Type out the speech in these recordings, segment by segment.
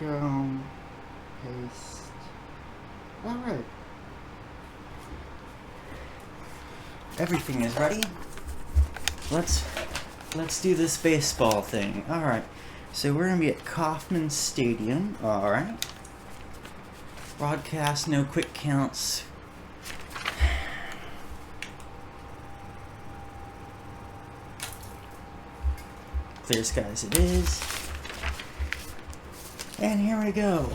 go. Paste. Alright. Everything is ready. Let's do this baseball thing. Alright. So we're gonna be at Kauffman Stadium. Alright. Broadcast, no quick counts. Clear skies it is. And here we go.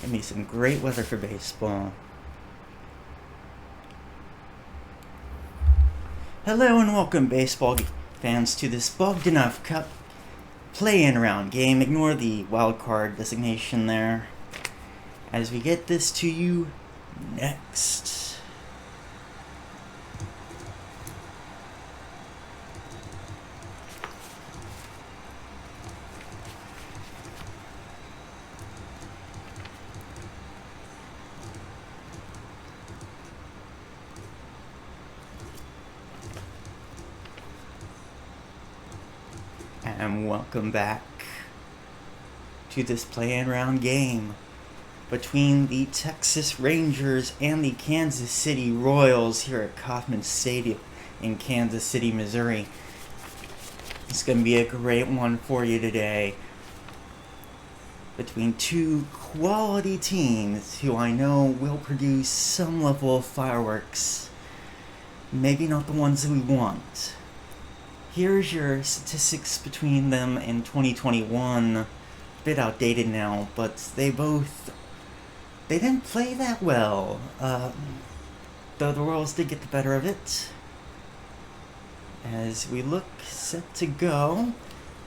Give me some great weather for baseball. Hello and welcome, baseball fans, to this Bogdanoff Cup play-in round game. Ignore the wild card designation there, as we get this to you next. And welcome back to this play-in round game between the Texas Rangers and the Kansas City Royals here at Kauffman Stadium in Kansas City, Missouri. It's going to be a great one for you today, between two quality teams who I know will produce some level of fireworks. Maybe not the ones that we want. Here's your statistics between them in 2021. A bit outdated now, but they didn't play that well. Though the Royals did get the better of it. As we look set to go,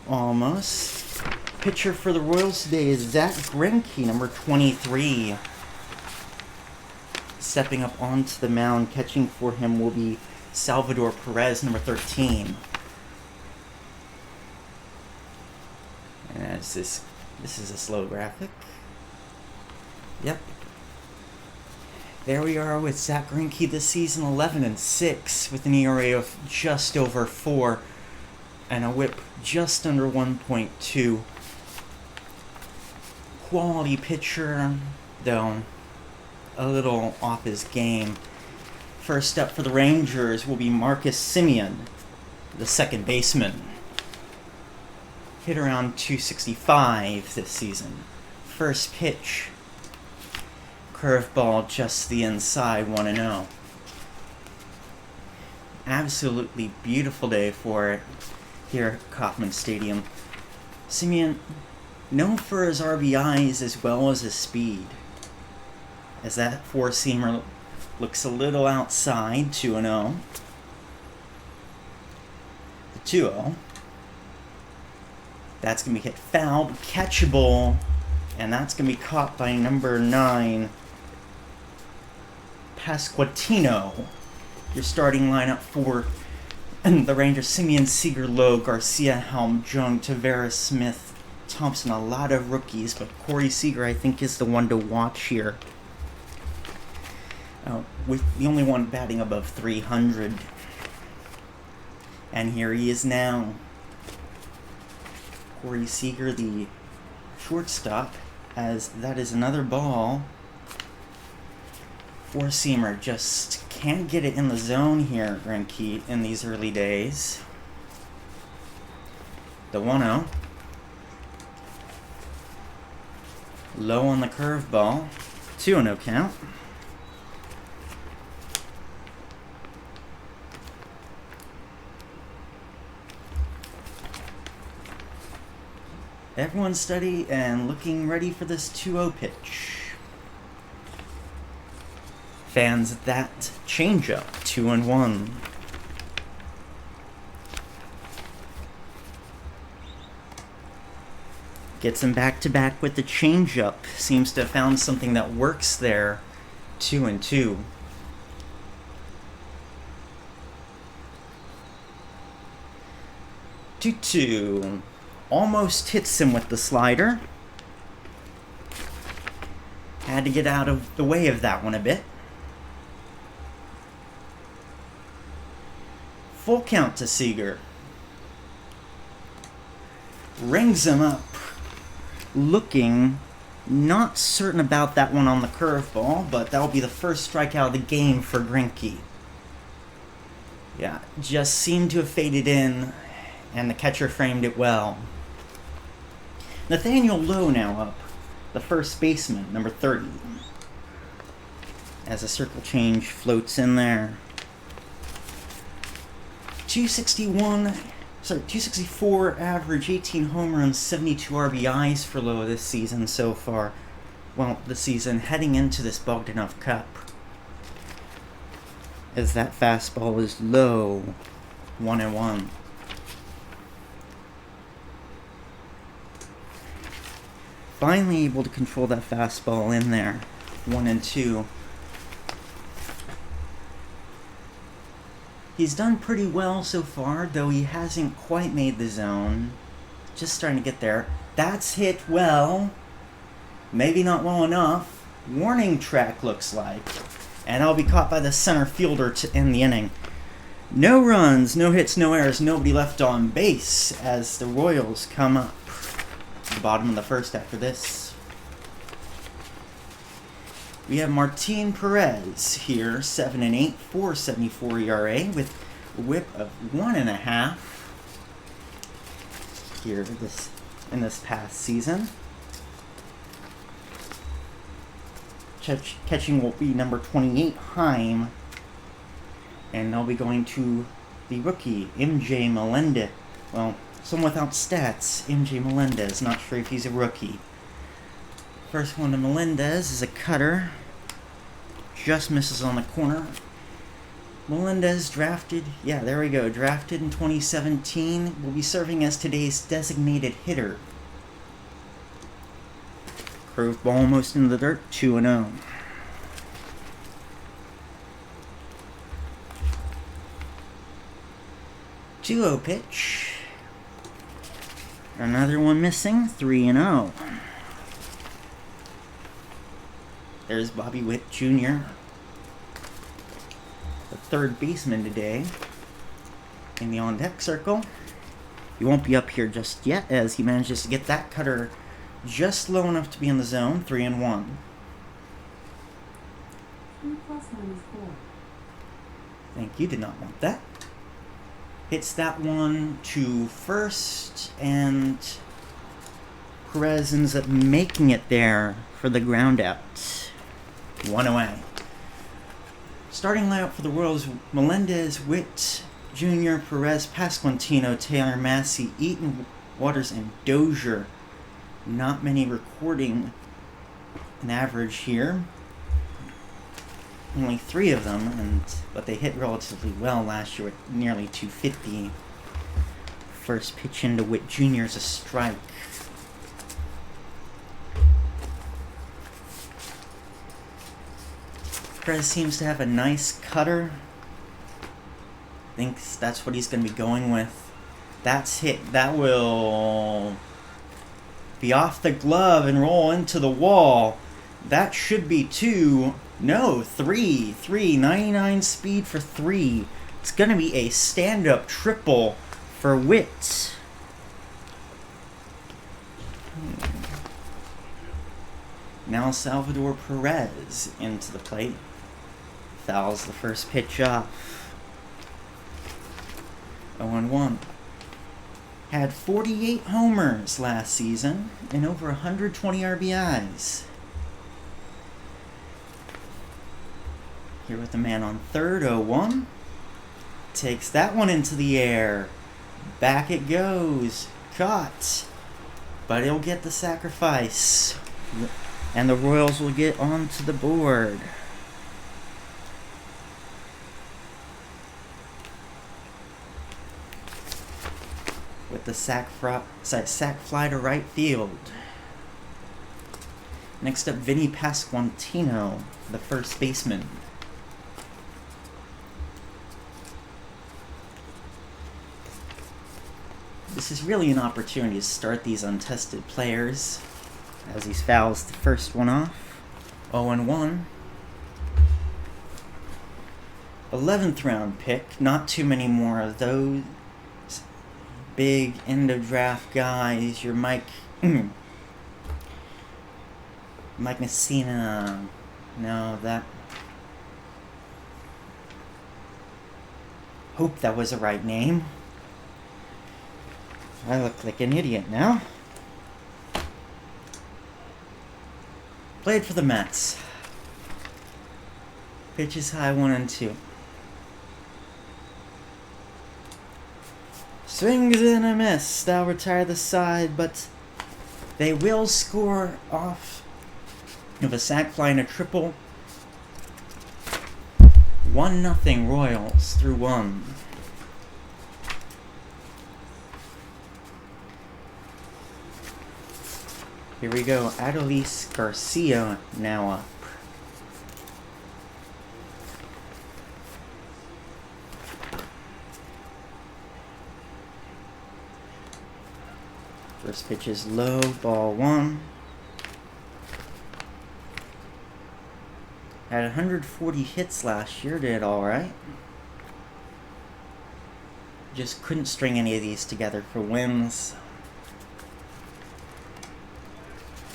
almost. Pitcher for the Royals today is Zach Greinke, number 23. Stepping up onto the mound, catching for him will be Salvador Perez, number 13. As this is a slow graphic. Yep. There we are with Zach Greinke this season, 11-6, with an ERA of just over 4 and a WHIP just under 1.2. Quality pitcher, though a little off his game. First up for the Rangers will be Marcus Semien, the second baseman. Hit around 265 this season. First pitch, curveball just the inside, 1-0. Absolutely beautiful day for it here at Kauffman Stadium. Semien, known for his RBIs as well as his speed, as that four-seamer looks a little outside, 2-0. The 2-0. That's going to be hit foul, catchable, and that's going to be caught by number 9, Pasquantino. Your starting lineup for the Rangers: Semien, Seager, Lowe, Garcia, Helm, Jung, Tavares, Smith, Thompson. A lot of rookies, but Corey Seager, I think, is the one to watch here. With the only one batting above 300. And here he is now. Corey Seager, the shortstop, as that is another ball. Four-seamer just can't get it in the zone here, Greinke, in these early days. The 1-0. Low on the curveball. 2-0 count. Everyone's steady and looking ready for this 2-0 pitch. Fans, that changeup, 2-1. Gets him back-to-back with the changeup. Seems to have found something that works there. 2-2. Two. Almost hits him with the slider. Had to get out of the way of that one a bit. Full count to Seager. rings him up. Looking not certain about that one on the curveball, but that'll be the first strikeout of the game for Greinke. Yeah, just seemed to have faded in, and the catcher framed it well. Nathaniel Lowe now up, the first baseman, number 30. As a circle change floats in there. 264 average, 18 home runs, 72 RBIs for Lowe this season so far. Well, the season heading into this Bogdanoff Cup. As that fastball is low, 1-1. Finally able to control that fastball in there, 1-2. He's done pretty well so far, though he hasn't quite made the zone. Just starting to get there. That's hit well. Maybe not well enough. Warning track looks like. And I'll be caught by the center fielder to end the inning. No runs, no hits, no errors, nobody left on base as the Royals come up. The bottom of the first after this. We have Martin Perez here, 7-8, 4.74 ERA with a whip of 1.5 here in this past season. Catching will be number 28, Heim, and they'll be going to the rookie, MJ Melendez. Well, someone without stats, MJ Melendez. Not sure if he's a rookie. First one to Melendez is a cutter. Just misses on the corner. Melendez drafted, there we go, drafted in 2017. Will be serving as today's designated hitter. Curveball almost into the dirt, 2-0. Duo pitch. Another one missing, 3-0. There's Bobby Witt Jr., the third baseman today, in the on-deck circle. He won't be up here just yet, as he manages to get that cutter just low enough to be in the zone, 3-1. 3 + 1 is 4. Thank you, did not want that. Hits that one to first, and Perez ends up making it there for the ground out. 1 away. Starting lineup for the Royals: Melendez, Witt Jr., Perez, Pasquantino, Taylor, Massey, Eaton, Waters, and Dozier. Not many recording an average here. Only 3 of them, but they hit relatively well last year at nearly 250. First pitch into Witt Jr. is a strike. Perez seems to have a nice cutter. Thinks that's what he's going to be going with. That's hit. That will be off the glove and roll into the wall. That should be 2. No, 3. 99 speed for 3. It's going to be a stand-up triple for Witt. Now Salvador Perez into the plate. Fouls the first pitch off. 0-1. Had 48 homers last season and over 120 RBIs. Here with the man on third, 0-1. Takes that one into the air. Back it goes. Caught. But he'll get the sacrifice. And the Royals will get onto the board. With the sac fly to right field. Next up, Vinny Pasquantino, the first baseman. This is really an opportunity to start these untested players, as he fouls the first one off. 0-1. 11th round pick. Not too many more of those big end of draft guys, your Mike Messina. No, that. Hope that was the right name. I look like an idiot now. Played for the Mets. Pitches high 1-2. Swings and a miss. That'll retire the side, but they will score off of a sac fly and a triple. 1-0 Royals through 1. Here we go. Adolis Garcia now up. First pitch is low, ball 1. Had 140 hits last year, did alright. Just couldn't string any of these together for wins.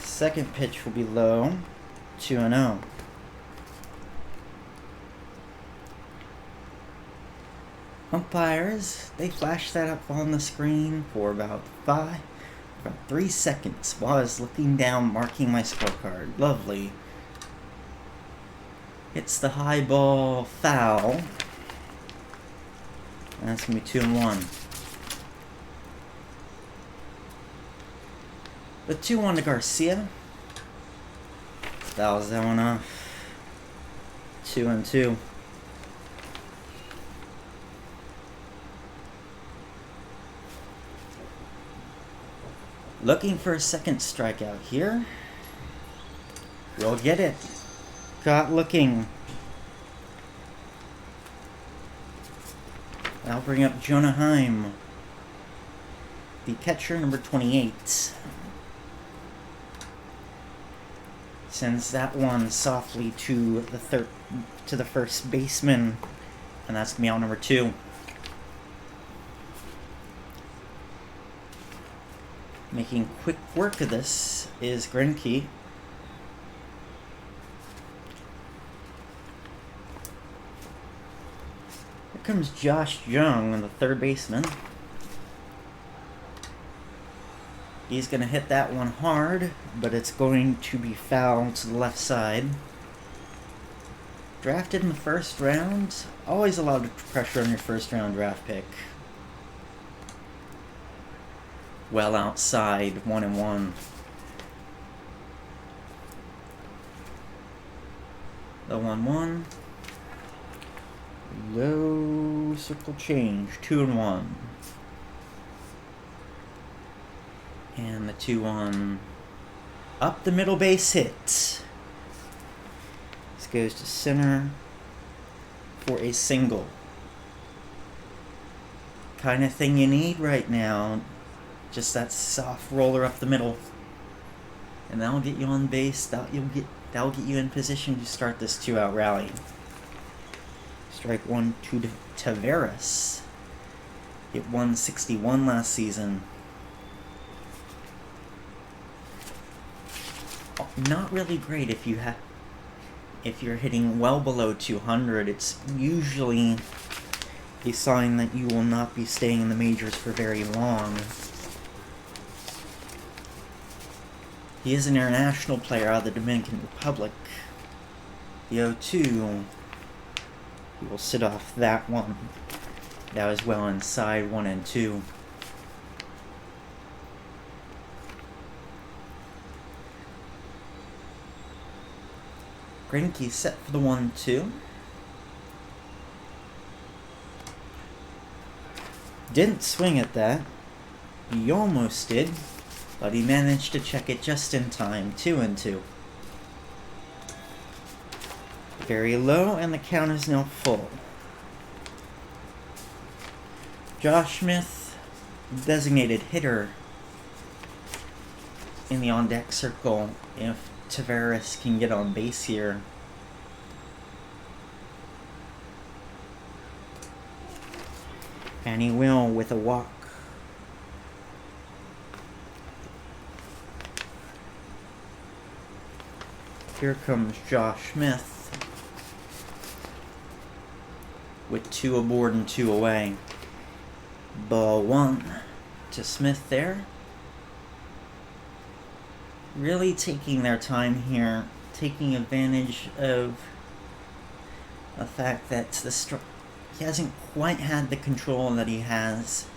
Second pitch will be low, 2-0. Umpires, they flashed that up on the screen for about 3 seconds while I was looking down marking my scorecard. Lovely. Hits the high ball, foul. And that's going to be 2-1. The 2-1 to Garcia. Fouls that one off. 2-2. Looking for a second strikeout here. We'll get it. Caught looking. I'll bring up Jonah Heim, the catcher, number 28. Sends that one softly to the first baseman, and that's gonna be out number 2. Making quick work of this is Greinke. Here comes Josh Jung, the third baseman. He's going to hit that one hard, but it's going to be foul to the left side. Drafted in the first round. Always allowed to pressure on your first round draft pick. Well outside, 1-1. The 1-1. Low circle change, 2-1. And the 2-1. Up the middle base hit. This goes to center for a single. Kind of thing you need right now. Just that soft roller up the middle. And that'll get you on base. That'll get you in position to start this 2-out rally. Strike 1 to Taveras. Hit 161 last season. Not really great if you're hitting well below 200. It's usually a sign that you will not be staying in the majors for very long. He is an international player out of the Dominican Republic. The 0-2. He will sit off that one. That was well inside, 1-2. Greinke set for the 1-2. Didn't swing at that. He almost did, but he managed to check it just in time, 2-2. Very low, and the count is now full. Josh Smith, designated hitter in the on-deck circle if Taveras can get on base here. And he will with a walk. Here comes Josh Smith with 2 aboard and 2 away. Ball 1 to Smith there. Really taking their time here, taking advantage of the fact that he hasn't quite had the control that he has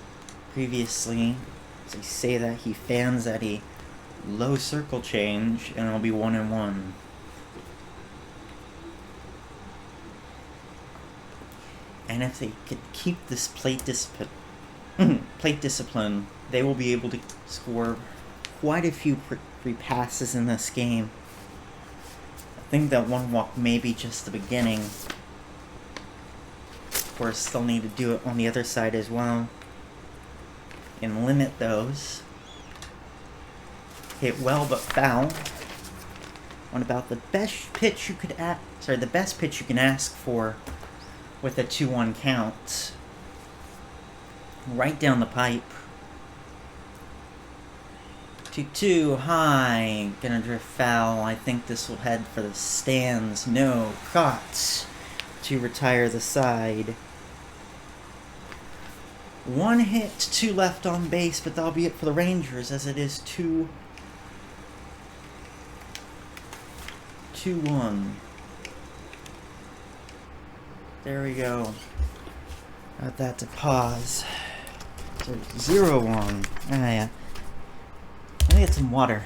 previously. As I say that, he fans at a low circle change, and it'll be 1-1. And if they could keep this plate discipline, they will be able to score quite a few free passes in this game. I think that 1 walk may be just the beginning. Of course, they'll need to do it on the other side as well and limit those. Hit well but foul on about the best pitch you could the best pitch you can ask for with a 2-1 count. Right down the pipe. 2-2 high, gonna drift foul. I think this will head for the stands. No, caught to retire the side. 1 hit, 2 left on base, but that'll be it for the Rangers as it is 2-1. There we go. Got that to pause. So 0-1. Yeah. Let me get some water.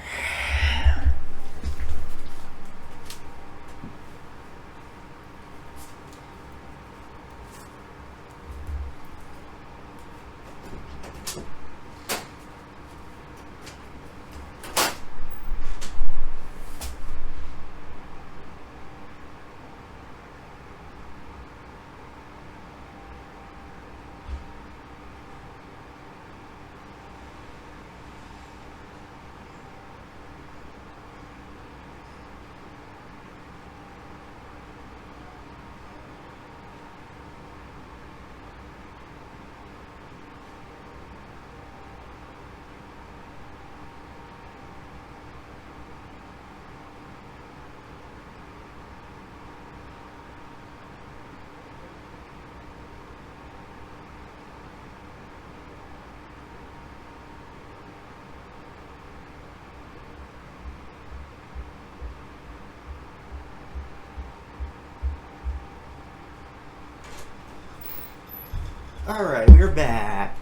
Alright, we're back.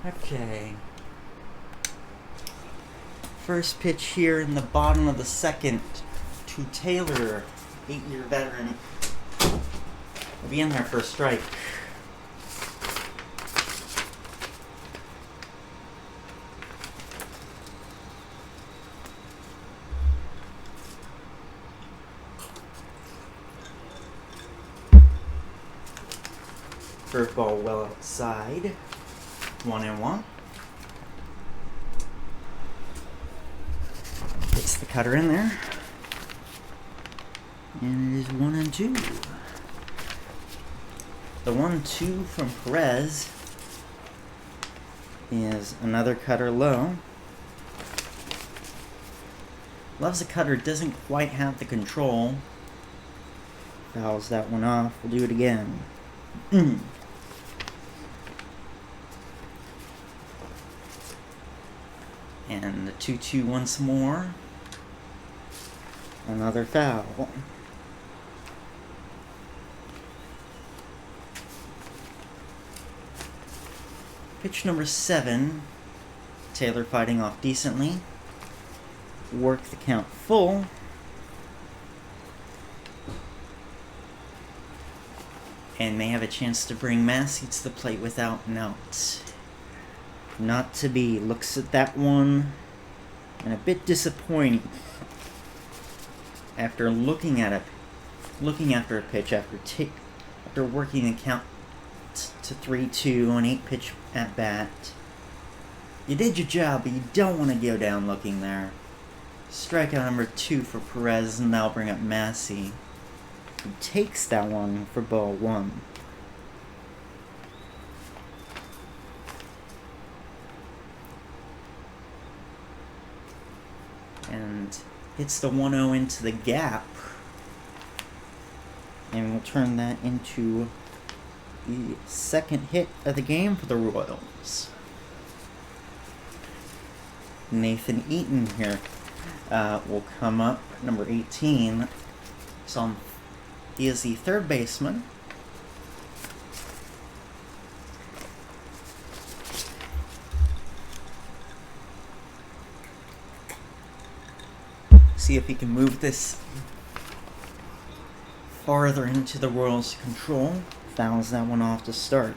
Okay. First pitch here in the bottom of the second to Taylor, 8-year veteran. Will be in there for a strike. Curveball well outside. 1-1. Gets the cutter in there. And it is 1-2. The 1-2 from Perez is another cutter low. Loves a cutter, doesn't quite have the control. Fouls that one off. We'll do it again. And the 2-2 once more. Another foul. Pitch number 7. Taylor fighting off decently. Work the count full. And may have a chance to bring Massey to the plate without an out. Not to be. Looks at that one. And a bit disappointing. After looking after a pitch, after working the count to 3-2 on 8-pitch at bat. You did your job, but you don't want to go down looking there. Strikeout number 2 for Perez, and that'll bring up Massey. He takes that one for ball 1. And Hits the 1-0 into the gap. And we'll turn that into the second hit of the game for the Royals. Nathan Eaton here will come up, number 18. So he is the third baseman. See if he can move this farther into the Royals' control. Fouls that one off to start.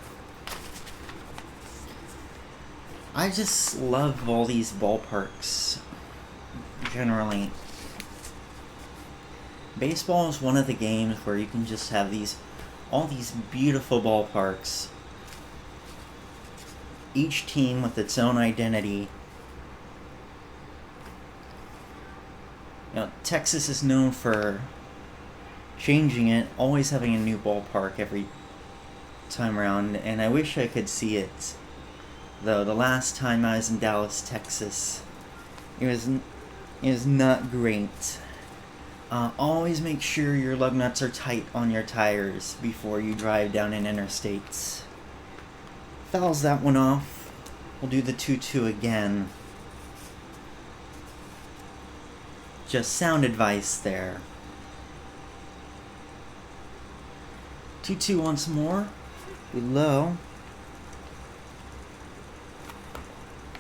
I just love all these ballparks, generally. Baseball is one of the games where you can just have all these beautiful ballparks. Each team with its own identity. You know, Texas is known for changing it, always having a new ballpark every time around, and I wish I could see it. Though the last time I was in Dallas, Texas, it was not great. Always make sure your lug nuts are tight on your tires before you drive down an interstate. Fouls that one off. We'll do the 2-2 again. Just sound advice there. 2-2 once more. Below.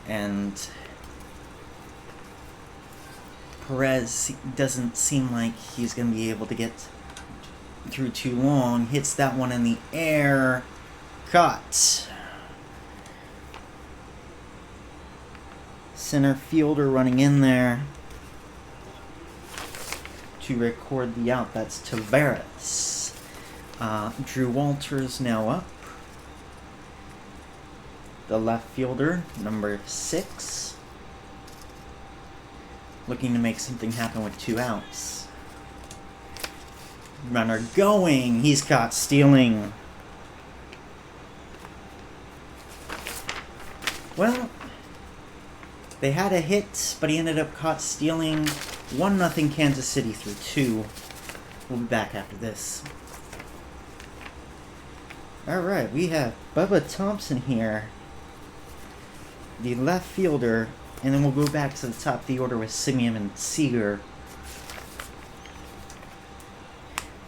And Perez doesn't seem like he's going to be able to get through too long. Hits that one in the air. Caught. Center fielder running in there to record the out. That's Tavares. Drew Walters now up. The left fielder, number 6. Looking to make something happen with 2 outs. Runner going. He's caught stealing. Well, they had a hit, but he ended up caught stealing. 1-0 Kansas City through 2. We'll be back after this. Alright, we have Bubba Thompson here, the left fielder, and then we'll go back to the top of the order with Simeon and Seager.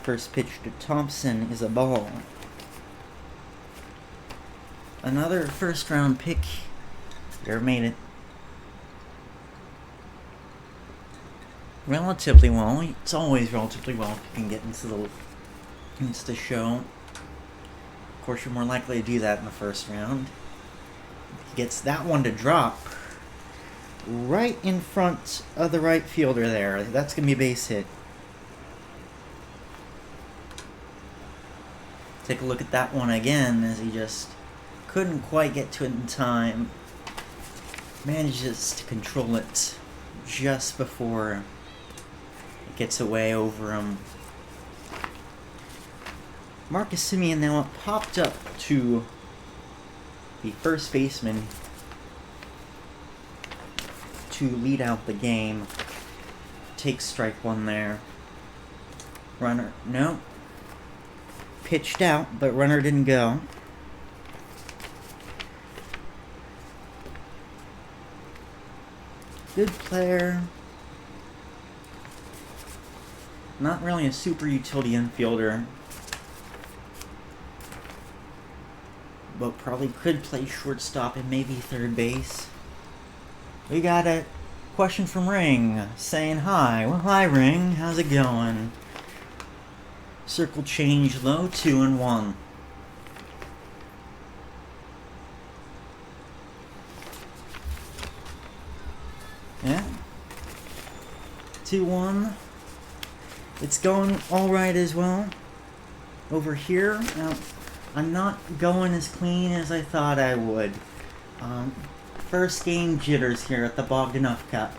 First pitch to Thompson is a ball. Another first round pick. There, made it relatively well. It's always relatively well if you can get into the show. Of course, you're more likely to do that in the first round. He gets that one to drop right in front of the right fielder there. That's going to be a base hit. Take a look at that one again as he just couldn't quite get to it in time. Manages to control it just before it gets away over him. Marcus Simeon now popped up to the first baseman to lead out the game. Takes strike one there. Runner, no. Pitched out, but runner didn't go. Good player. Not really a super utility infielder, but probably could play shortstop and maybe third base. We got a question from Ring saying hi. Well, hi Ring, how's it going? Circle change low, 2-1. Yeah. 2-1. It's going alright as well. Over here, now, I'm not going as clean as I thought I would. First game jitters here at the Bogdanoff Cup.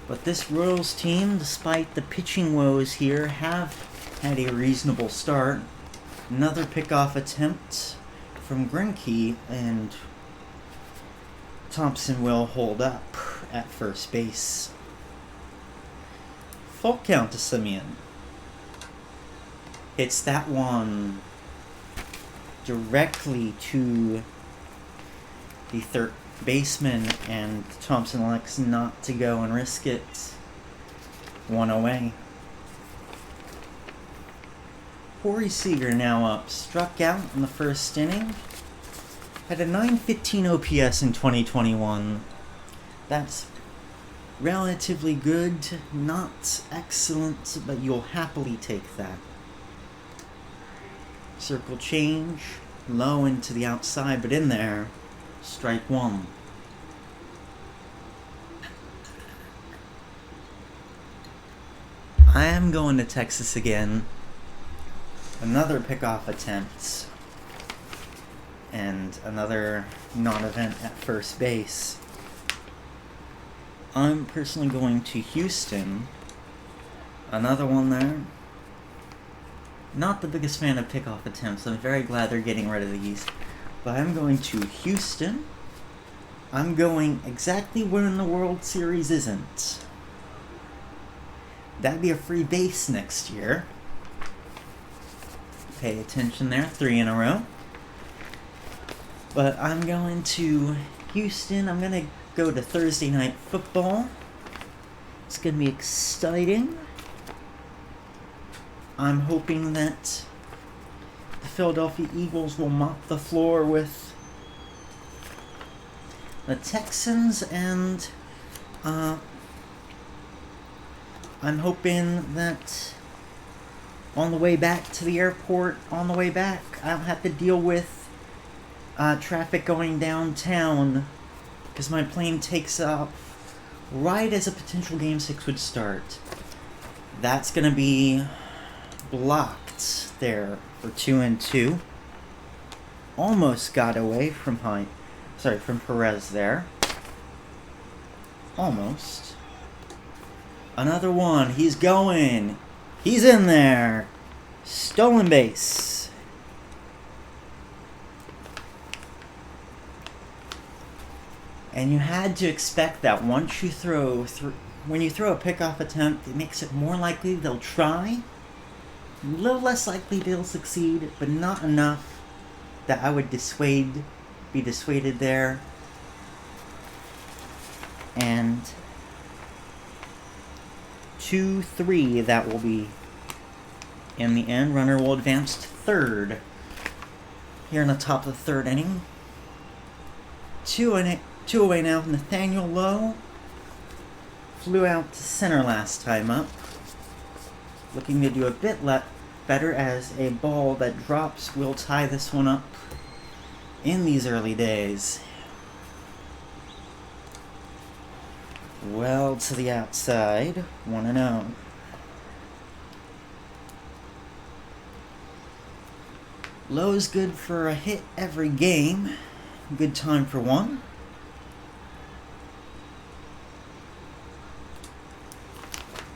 But this Royals team, despite the pitching woes here, have had a reasonable start. Another pickoff attempt from Greinke, and Thompson will hold up at first base. Full count to Simeon. Hits that one directly to the third baseman, and Thompson elects not to go and risk it. One away. Corey Seager now up. Struck out in the first inning. Had a 915 OPS in 2021. That's relatively good. Not excellent, but you'll happily take that. Circle change. Low into the outside, but in there. Strike one. I am going to Texas again. Another pickoff attempt. And another non-event at first base. I'm personally going to Houston. Another one there. Not the biggest fan of pickoff attempts. I'm very glad they're getting rid of these. But I'm going to Houston. I'm going exactly where in the World Series isn't. That'd be a free base next year. Pay attention there, 3 in a row. But I'm going to Houston. I'm going to go to Thursday Night Football. It's going to be exciting. I'm hoping that the Philadelphia Eagles will mop the floor with the Texans, and I'm hoping that on the way back to the airport, on the way back, I don't have to deal with traffic going downtown, because my plane takes off right as a potential Game 6 would start. That's going to be blocked there for 2-2. Almost got away from from Perez there. Almost. Another one. He's going. He's in there. Stolen base. And you had to expect that once you when you throw a pickoff attempt, it makes it more likely they'll try. A little less likely they'll succeed, but not enough that I would be dissuaded there. And 2-3, that will be in the end. Runner will advance to third here in the top of the third inning. 2 away now. Nathaniel Lowe flew out to center last time up. Looking to do a bit better, as a ball that drops will tie this one up in these early days. Well to the outside, 1-0. Lowe's good for a hit every game. Good time for one.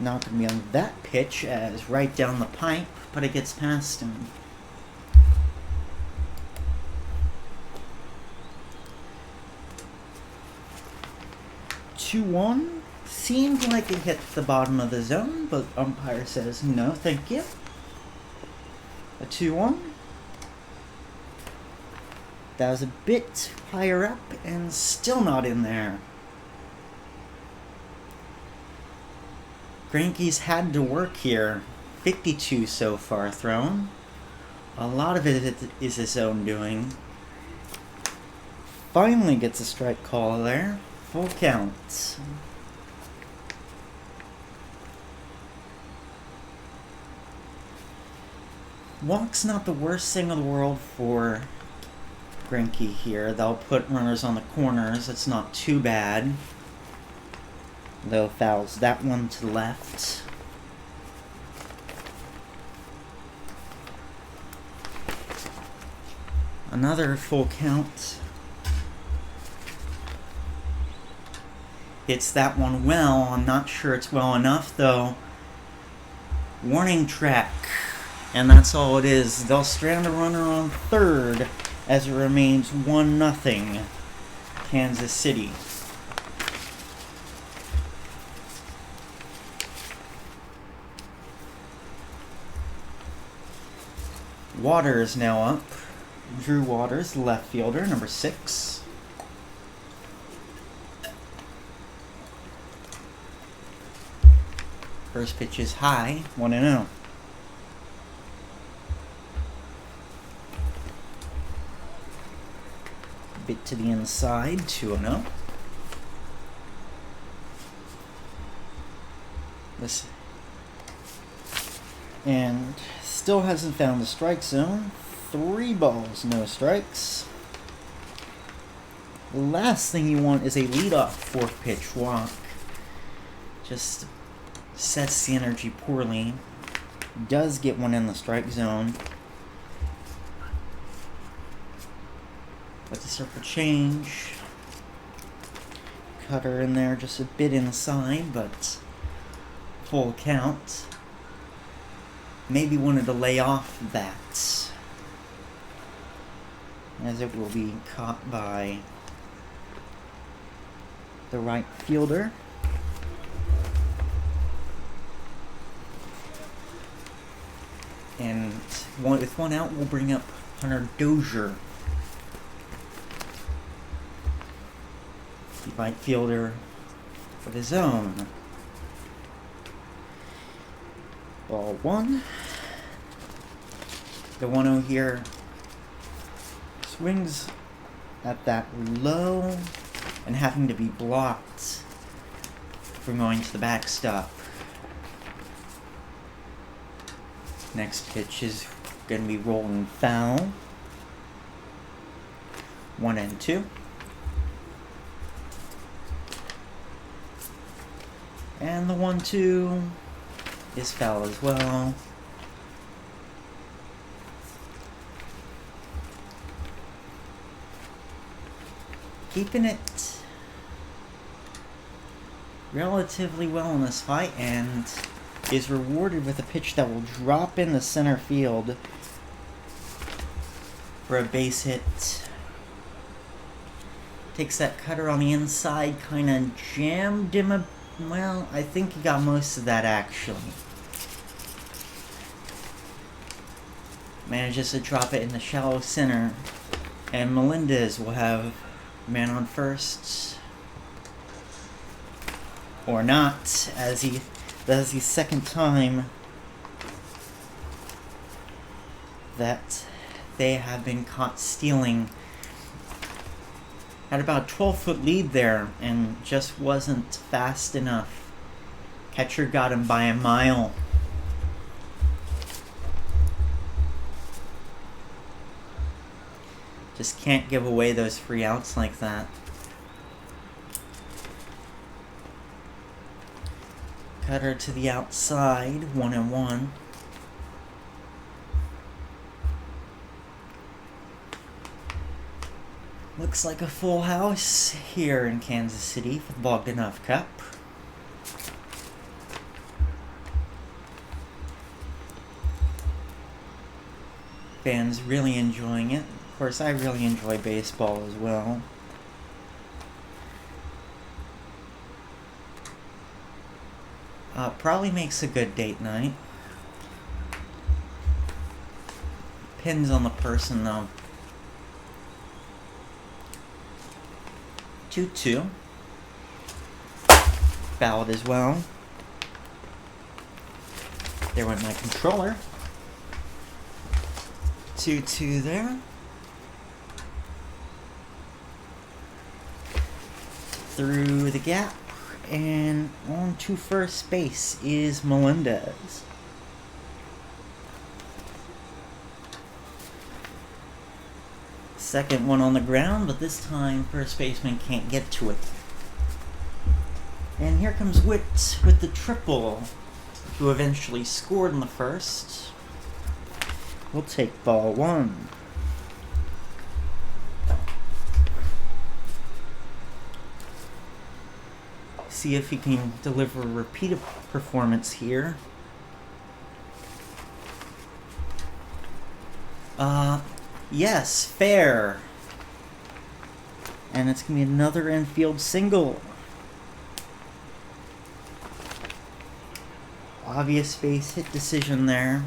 Not going to be on that pitch, as right down the pipe, but it gets past him. (2-1). Seemed like it hit the bottom of the zone, but umpire says no, thank you. A 2-1. That was a bit higher up and still not in there. Greinke's had to work here. 52 so far thrown. A lot of it is his own doing. Finally gets a strike call there. Full count. Walk's not the worst thing in the world for Greinke here. They'll put runners on the corners. It's not too bad. Low fouls that one to the left. Another full count. Hits that one well. I'm not sure it's well enough though. Warning track. And that's all it is. They'll strand a runner on third as it remains 1-0. Kansas City. Waters now up. Drew Waters, left fielder, number 6. First pitch is high, 1-0. Bit to the inside, 2-0. This and still hasn't found the strike zone. 3 balls, no strikes. The last thing you want is a leadoff 4th pitch walk. Just sets the energy poorly. Does get one in the strike zone. Let the circle change. Cutter in there just a bit inside, but full count. Maybe wanted to lay off that, as it will be caught by the right fielder. And with one out, we'll bring up Hunter Dozier, the right fielder for the zone. Ball 1. The 1-0 here swings at that low and having to be blocked from going to the backstop. Next pitch is going to be rolling foul. 1-2. And the 1-2 is foul as well. Keeping it relatively well in this fight, and is rewarded with a pitch that will drop in the center field for a base hit. Takes that cutter on the inside, kind of jammed him well, I think he got most of that actually. Manages to drop it in the shallow center, and Melendez will have man on first. Or not, as he does the second time that they have been caught stealing. Had about a 12-foot lead there and just wasn't fast enough. Catcher got him by a mile. Just can't give away those free outs like that. Cutter to the outside, 1-1. Looks like a full house here in Kansas City for the Bogdanoff Cup. Fans really enjoying it. Of course, I really enjoy baseball as well. Probably makes a good date night. Depends on the person though. 2-2. Fouled as well. There went my controller. 2-2 there. Through the gap. And on to first base is Melendez. Second one on the ground, but this time first baseman can't get to it. And here comes Witt with the triple, who eventually scored in the first. We'll take ball 1. See if he can deliver a repeat performance here. Yes, fair. And it's going to be another infield single. Obvious base hit decision there.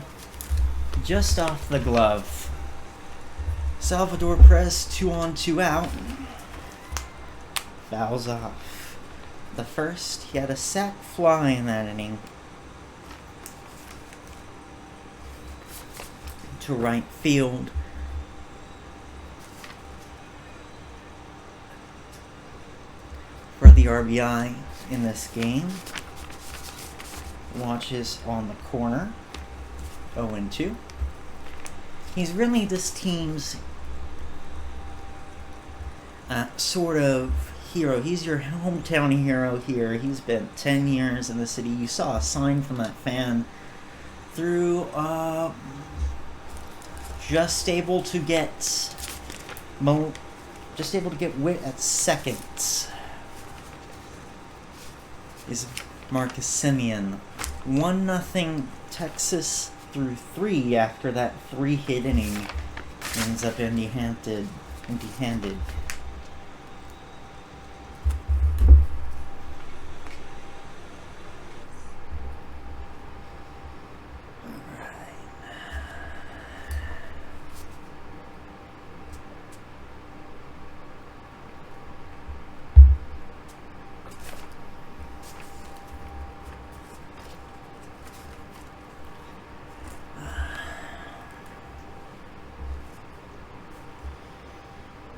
Just off the glove. Salvador Perez 2 on 2 out. Fouls off. The first, he had a sac fly in that inning. To right field. For the RBI in this game. Watches on the corner. 0-2. He's really this team's sort of hero. He's your hometown hero here. He's been 10 years in the city. You saw a sign from that fan through just able to get Witt at second. Is Marcus Semien. 1-0 Texas through 3 after that 3-hit inning. Ends up empty-handed.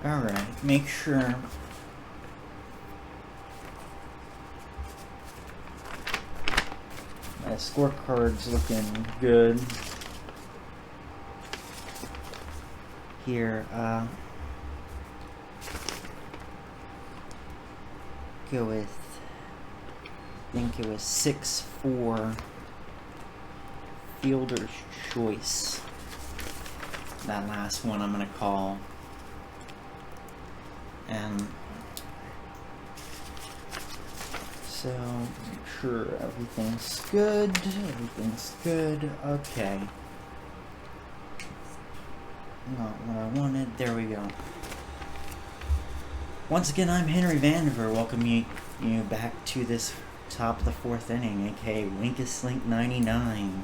Alright, make sure my scorecard's looking good here. Go with, I think it was 6-4 fielder's choice. That last one I'm gonna call. And so make sure everything's good. Okay. Not what I wanted. There we go. Once again, I'm Henry Vandiver. Welcome you back to this top of the 4th inning, aka Winkus Link 99.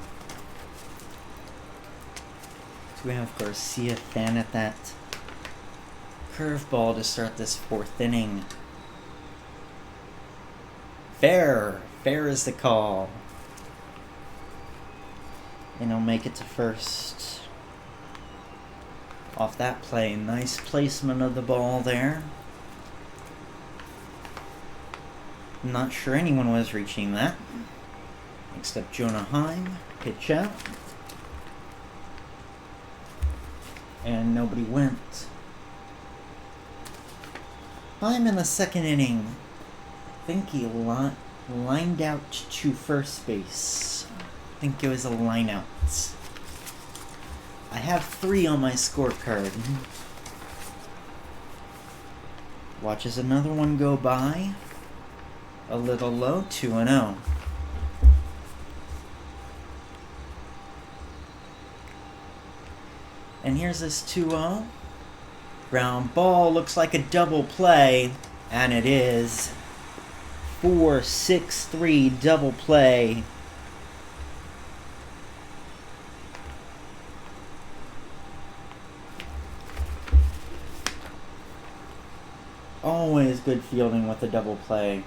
So we have Garcia fan at that curveball to start this 4th inning. Fair is the call. And he'll make it to first. Off that play, nice placement of the ball there. Not sure anyone was reaching that. Except Jonah Heim. Pitch out. And nobody went. I'm in the 2nd inning. I think he lined out to first base. I think it was a line out. I have 3 on my scorecard. Watches another one go by. A little low, 2-0. And here's this 2-0. Ground ball, looks like a double play, and it is. 4-6-3 double play. Always good fielding with a double play.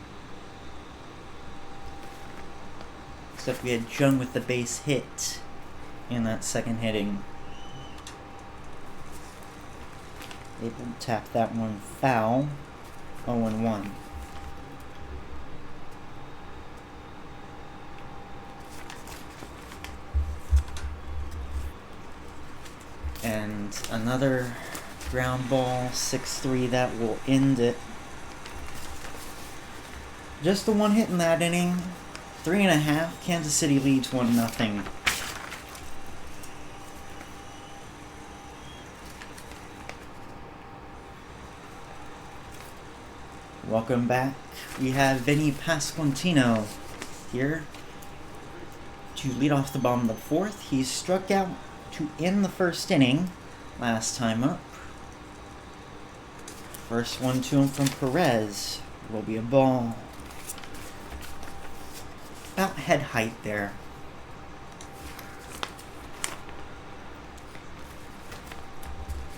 Except we had Jung with the base hit in that 2nd hitting. Able to tap that one foul. 0-1. And another ground ball, 6-3, that will end it. Just the one hit in that inning. 3.5. Kansas City leads 1-0. Welcome back. We have Vinny Pasquantino here to lead off the bottom of the 4th. He struck out to end the 1st inning last time up. First one to him from Perez will be a ball. About head height there.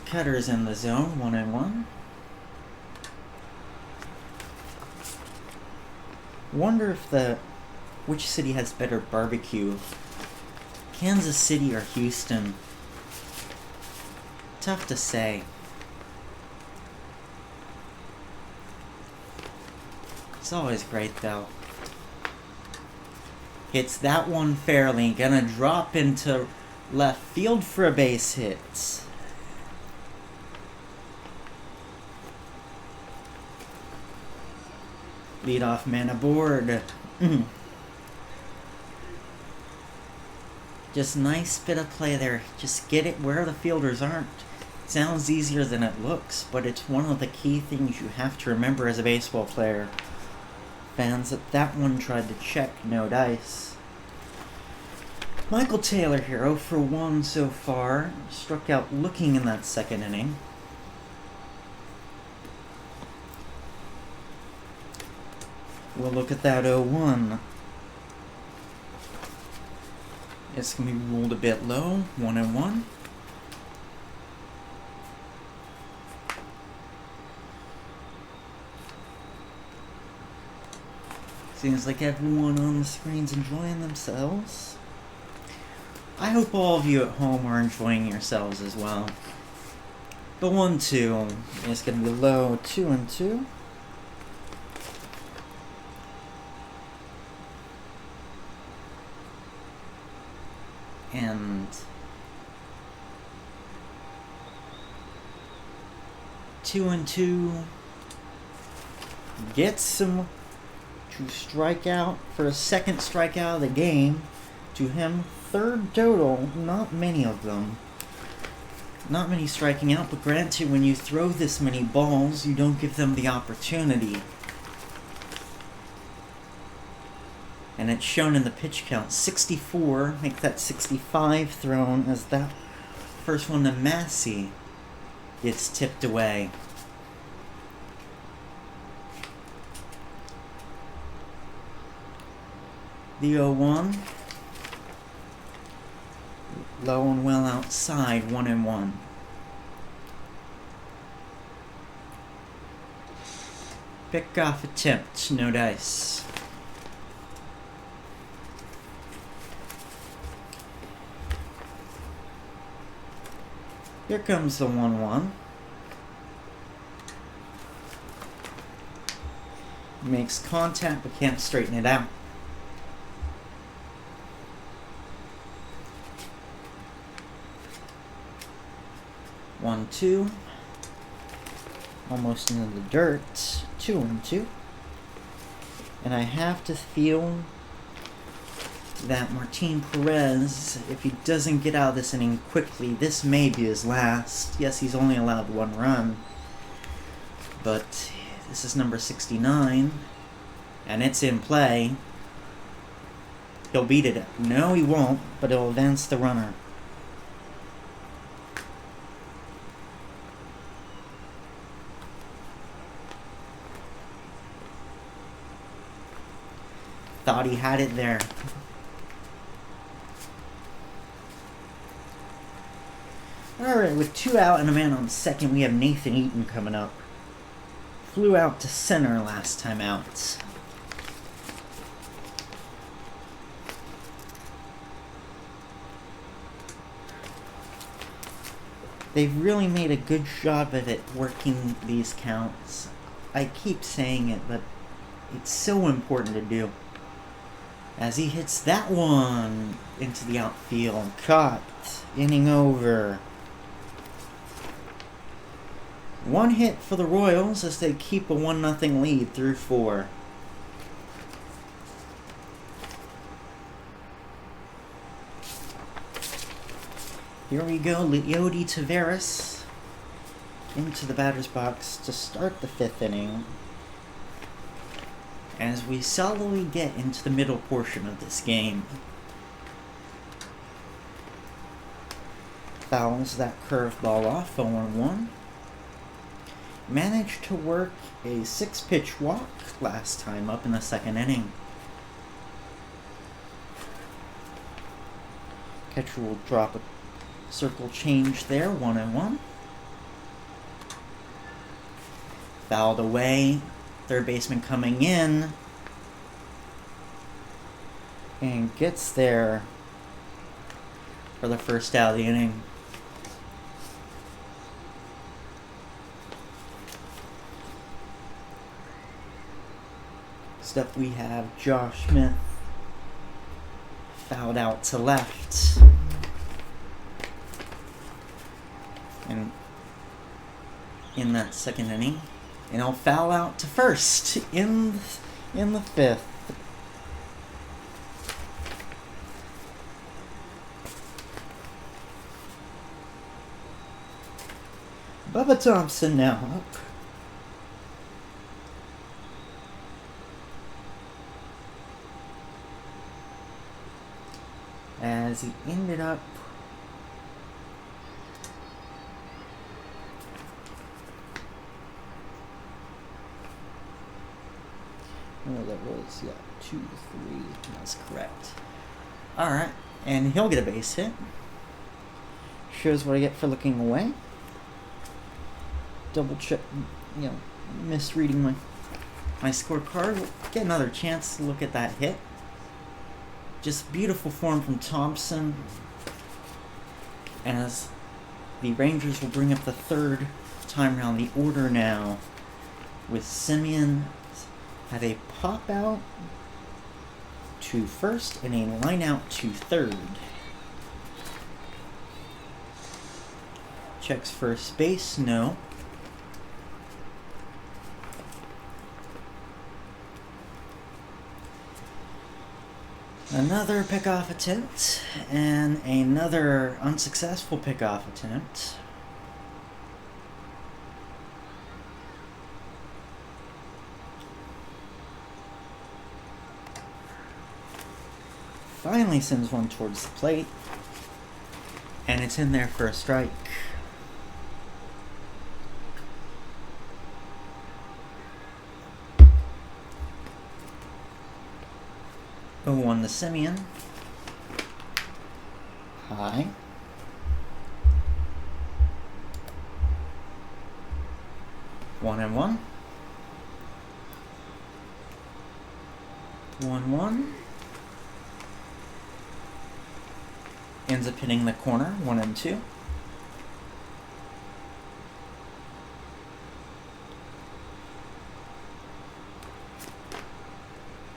Cutter's in the zone, 1-1. Wonder if which city has better barbecue, Kansas City or Houston? Tough to say. It's always great though. Hits that one fairly, gonna drop into left field for a base hit. Leadoff man aboard. Just nice bit of play there. Just get it where the fielders aren't. It sounds easier than it looks, but it's one of the key things you have to remember as a baseball player. Fans that one tried to check, no dice. Michael Taylor here, 0 for 1 so far. Struck out looking in that second inning. We'll look at that 0-1. It's going to be ruled a bit low, 1-1. Seems like everyone on the screen's enjoying themselves. I hope all of you at home are enjoying yourselves as well. The 1-2 is going to be low, 2-2. And 2-2 gets him to strike out for a second strikeout of the game. To him, third total, not many of them. Not many striking out, but granted, when you throw this many balls, you don't give them the opportunity. And it's shown in the pitch count. 64, make that 65 thrown as that first one to Massey gets tipped away. The 0-1. Low and well outside, 1-1. Pick-off attempt, no dice. Here comes the 1-1. Makes contact but can't straighten it out. One, 2. Almost into the dirt. 2-2. And I have to feel that Martin Perez, if he doesn't get out of this inning quickly, this may be his last. Yes, he's only allowed 1 run. But this is number 69. And it's in play. He'll beat it. No, he won't, but he'll advance the runner. Thought he had it there. Alright, with 2 out and a man on second, we have Nathan Eaton coming up. Flew out to center last time out. They've really made a good job of it working these counts. I keep saying it, but it's so important to do. As he hits that one into the outfield. Caught. Inning over. 1 hit for the Royals as they keep a 1-0 lead through 4. Here we go, Leody Taveras into the batter's box to start the 5th inning. As we solidly get into the middle portion of this game. Fouls that curveball off, 0-1. managed to work a 6-pitch walk last time up in the second inning. Catcher will drop a circle change there, 1-1. Fouled away. Third baseman coming in and gets there for the first out of the inning. Next up we have Josh Smith, fouled out to left. And in that second inning, and he'll foul out to first in the fifth. Bubba Thompson now up. As he ended up that was 2-3. That's correct. Alright, and he'll get a base hit. Shows what I get for looking away. Double check, misreading my scorecard. We'll get another chance to look at that hit. Just beautiful form from Thompson. As the Rangers will bring up the third time around the order now, with Semien have a pop out to first and a line out to third. Checks first base, no. Another pickoff attempt and another unsuccessful pickoff attempt. Finally sends one towards the plate, and it's in there for a strike. Oh, 1 to Semien. High. One and one. 1-1. Ends up hitting the corner, 1-2.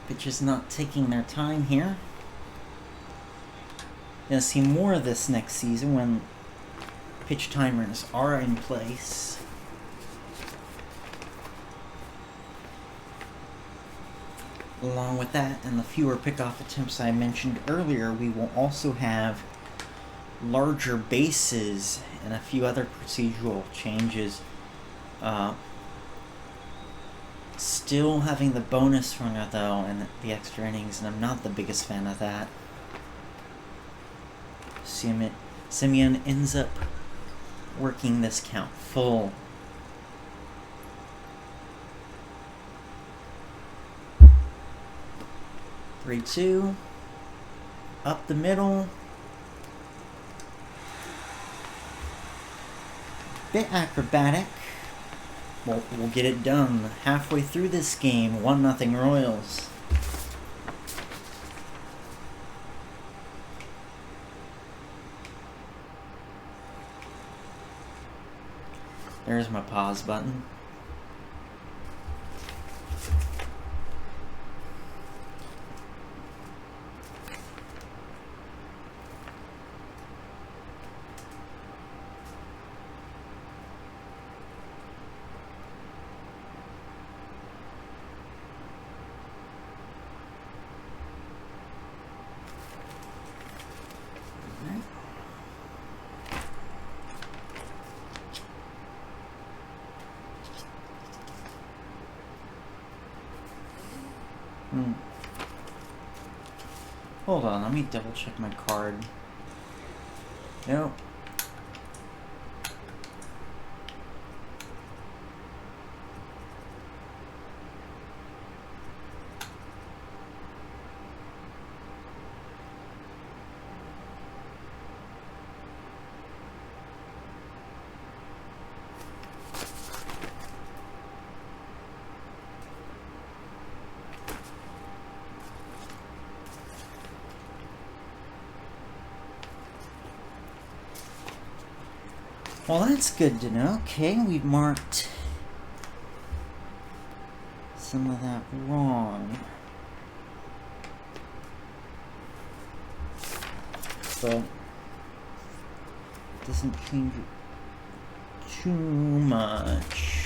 Pitchers not taking their time here. Gonna see more of this next season when pitch timers are in place. Along with that and the fewer pickoff attempts I mentioned earlier, we will also have larger bases and a few other procedural changes. Still having the bonus rung out though and the extra innings, and I'm not the biggest fan of that. Semien ends up working this count full. Three, 2, up the middle. Bit acrobatic. We'll get it done. Halfway through this game, 1-0 Royals. There's my pause button. Hold on, let me double check my card. Nope. Well, that's good to know. Okay, we've marked some of that wrong. But it doesn't change it too much.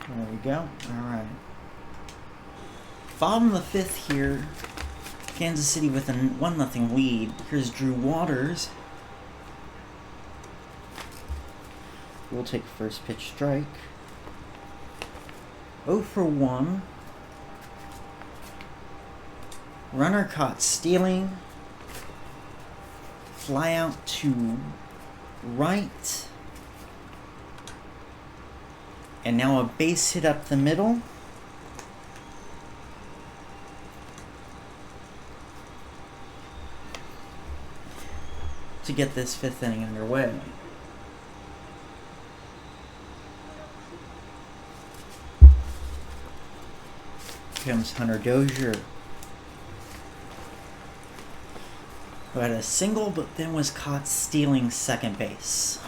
There we go. Alright. Bottom of the fifth here. Kansas City with a 1-0 lead. Here's Drew Waters. We'll take first pitch strike. 0 for 1. Runner caught stealing. Fly out to right. And now a base hit up the middle. To get this fifth inning underway. Here comes Hunter Dozier, who had a single but then was caught stealing second base.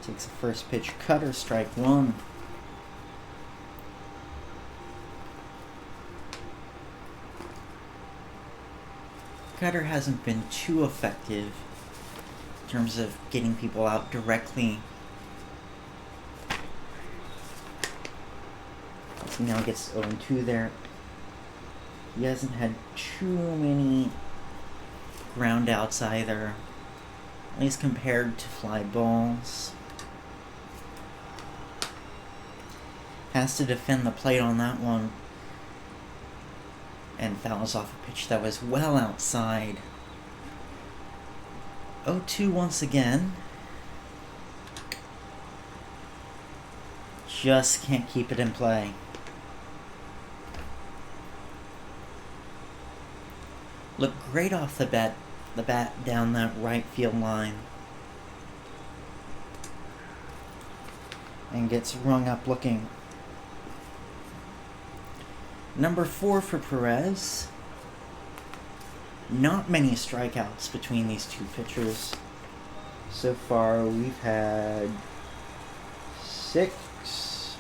Takes a first pitch cutter, strike one. Cutter hasn't been too effective in terms of getting people out directly. Now gets 0-2 there. He hasn't had too many ground outs either, at least compared to fly balls. Has to defend the plate on that one. And fouls off a pitch that was well outside. 0-2 once again. Just can't keep it in play. Looked great off the bat down that right field line. And gets rung up looking. Number 4 for Perez. Not many strikeouts between these two pitchers. So far we've had 6.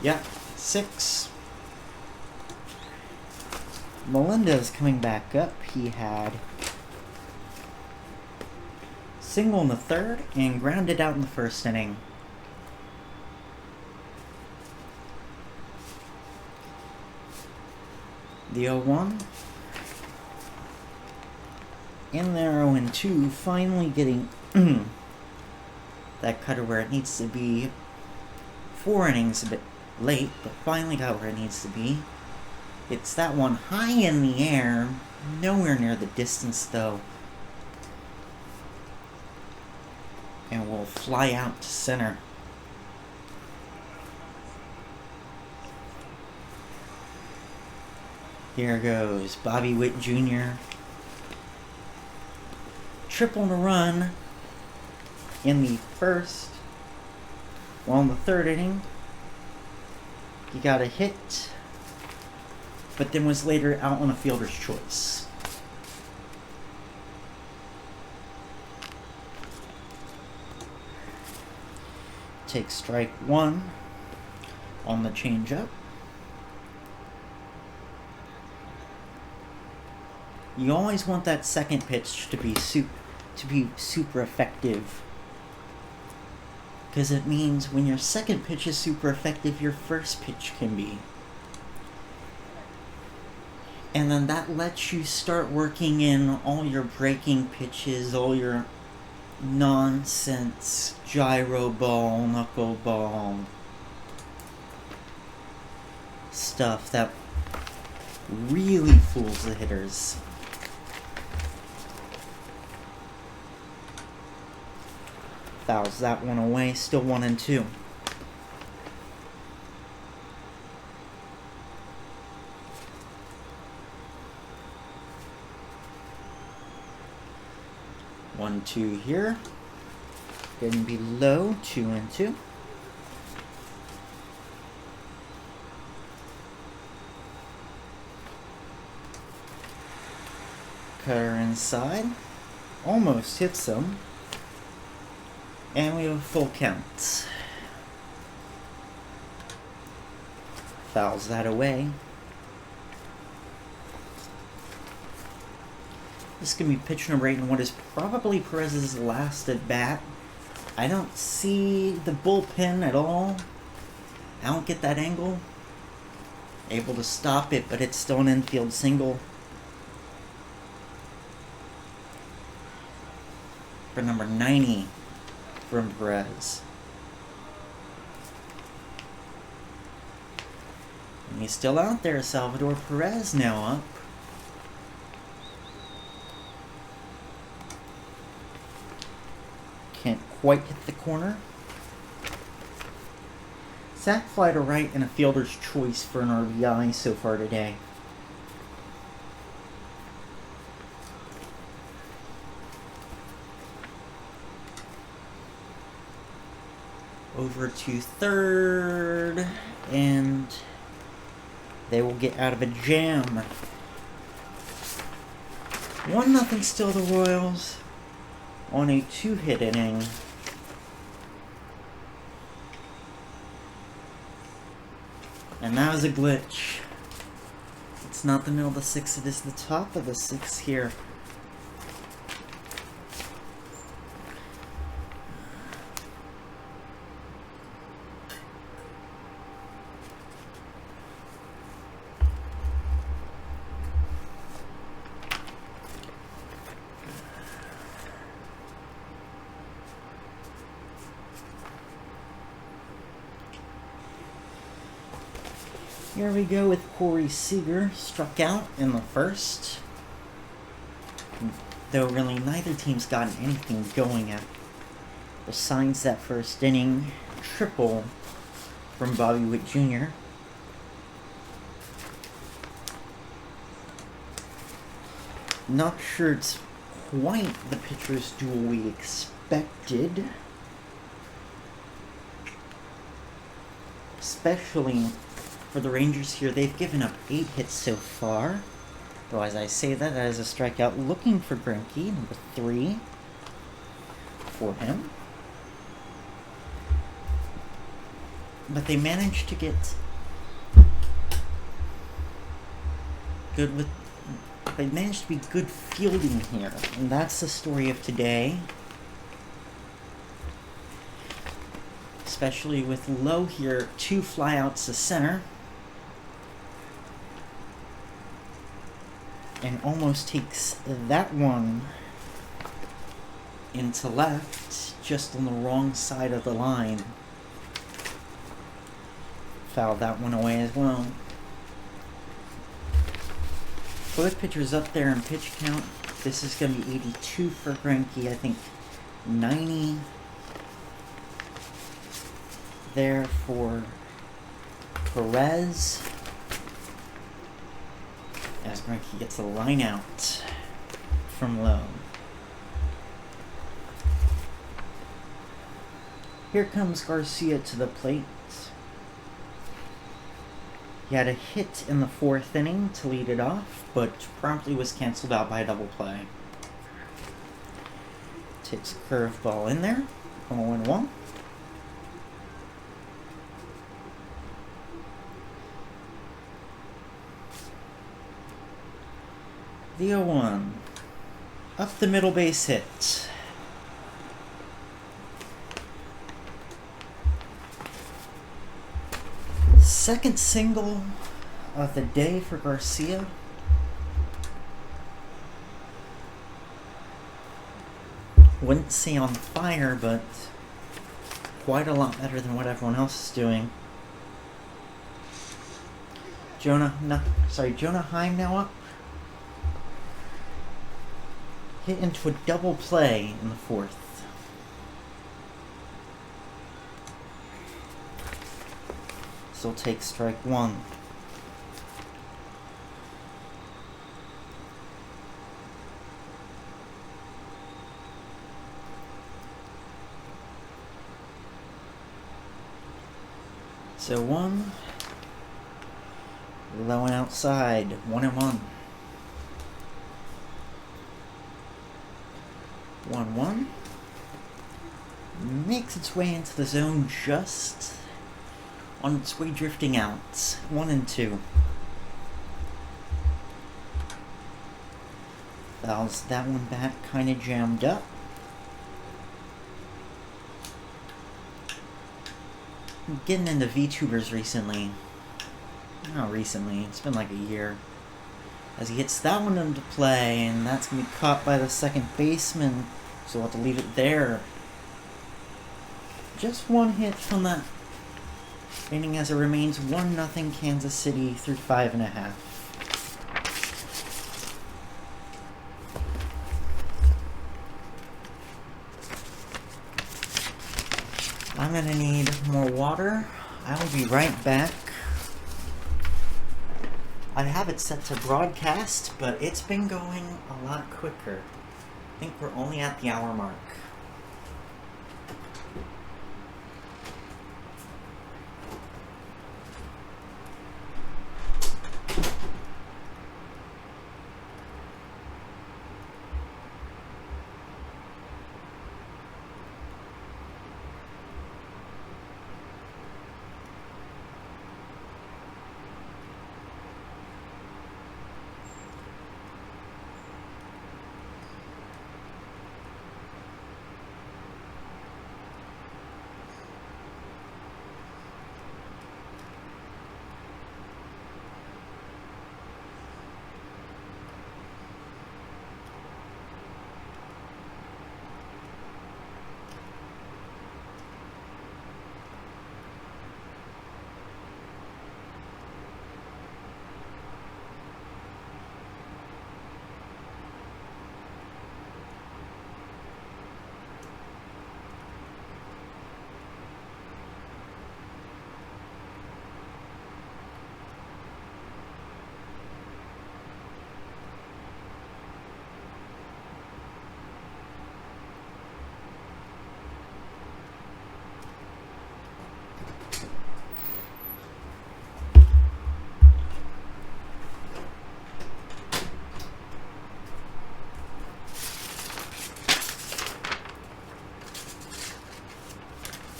Yeah, 6. Melendez coming back up. He had single in the third and grounded out in the first inning. The 0-1. In there 0-2, finally getting that cutter where it needs to be. 4 innings a bit late, but finally got where it needs to be. It's that one high in the air, nowhere near the distance though. And will fly out to center. Here goes Bobby Witt Jr. Triple and a run in the first. Well, in the third inning, he got a hit, but then was later out on a fielder's choice. Takes strike one on the changeup. You always want that second pitch to be super effective, because it means when your second pitch is super effective, your first pitch can be. And then that lets you start working in all your breaking pitches, all your nonsense gyro ball, knuckleball stuff that really fools the hitters. Fouls that one away, still 1-2. 1-2 here. Getting below 2-2. Cutter inside. Almost hits him. And we have a full count. Fouls that away. This is going to be pitch number 8 in what is probably Perez's last at bat. I don't see the bullpen at all. I don't get that angle. Able to stop it, but it's still an infield single. For number 90 from Perez. And he's still out there. Salvador Perez now up. Can't quite hit the corner. Sac fly to right and a fielder's choice for an RBI so far today. Over to third, and they will get out of a jam. 1-0 still the Royals on a 2-hit inning. And that was a glitch. It's not the middle of the 6th, it is the top of the 6th here. Here we go with Corey Seager, struck out in the first. Though really neither team's gotten anything going at. Besides that first inning triple from Bobby Witt Jr. Not sure it's quite the pitcher's duel we expected. Especially for the Rangers here, they've given up 8 hits so far. Though as I say that, that is a strikeout looking for Greinke, number 3 for him. But they managed to get good with... They managed to be good fielding here, and that's the story of today. Especially with Lowe here, 2 flyouts to center. And almost takes that one into left, just on the wrong side of the line. Fouled that one away as well. Both pitchers up there in pitch count. This is going to be 82 for Greinke. I think 90 there for Perez. As Greinke gets a line out from Lowe. Here comes Garcia to the plate. He had a hit in the 4th inning to lead it off, but promptly was canceled out by a double play. Takes a curveball in there. 0-1. The 0-1. Up the middle base hit. Second single of the day for Garcia. Wouldn't say on fire, but quite a lot better than what everyone else is doing. Jonah Heim now up. Hit into a double play in the 4th. So take strike 1. So 1. Low and outside. 1-1. 1-1. Makes its way into the zone just on its way drifting out. 1-2. Fouls that one back, kind of jammed up. I'm getting into VTubers recently. Not recently, it's been like a year. As he hits that one into play, and that's going to be caught by the second baseman, so we'll have to leave it there. Just one hit from that inning as it remains 1-0 Kansas City through 5.5. I'm gonna need more water. I will be right back. I have it set to broadcast, but it's been going a lot quicker. I think we're only at the hour mark.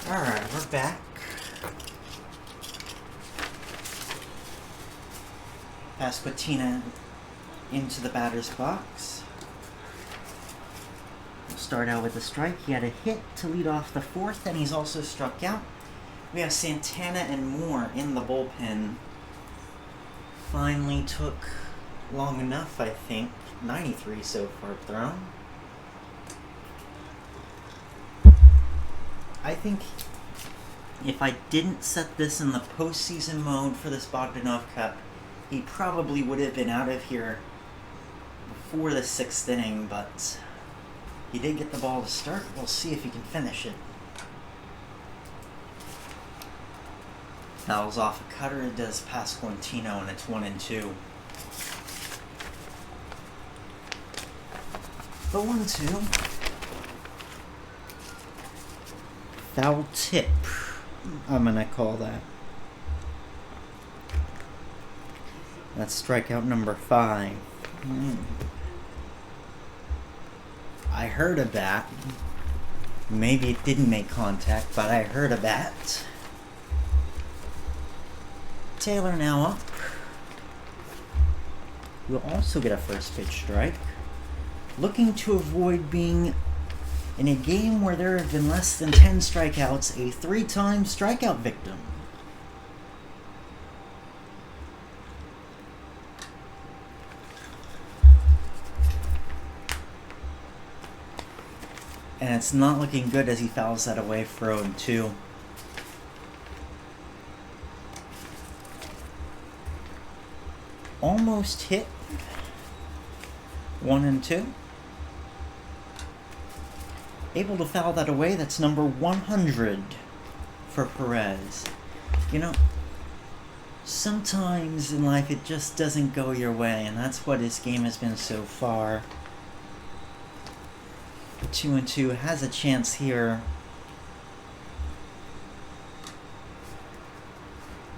Alright, we're back. Pasquatina into the batter's box. We'll start out with a strike. He had a hit to lead off the fourth, and he's also struck out. We have Santana and Moore in the bullpen. Finally took long enough, I think. 93 so far thrown. I think if I didn't set this in the postseason mode for this Bogdanoff Cup, he probably would have been out of here before the 6th inning, but he did get the ball to start. We'll see if he can finish it. Fouls off a cutter, it does Pasquantino, and it's 1-2. The 1-2. Foul tip, I'm gonna call that. That's strikeout number 5. I heard a bat. Maybe it didn't make contact, but I heard a bat. Taylor now up. We'll also get a first pitch strike. Looking to avoid being in a game where there have been less than 10 strikeouts, a 3-time strikeout victim. And it's not looking good as he fouls that away for 0-2. Almost hit. 1-2. Able to foul that away. That's number 100 for Perez. You know, sometimes in life it just doesn't go your way, and that's what his game has been so far. 2-2 has a chance here.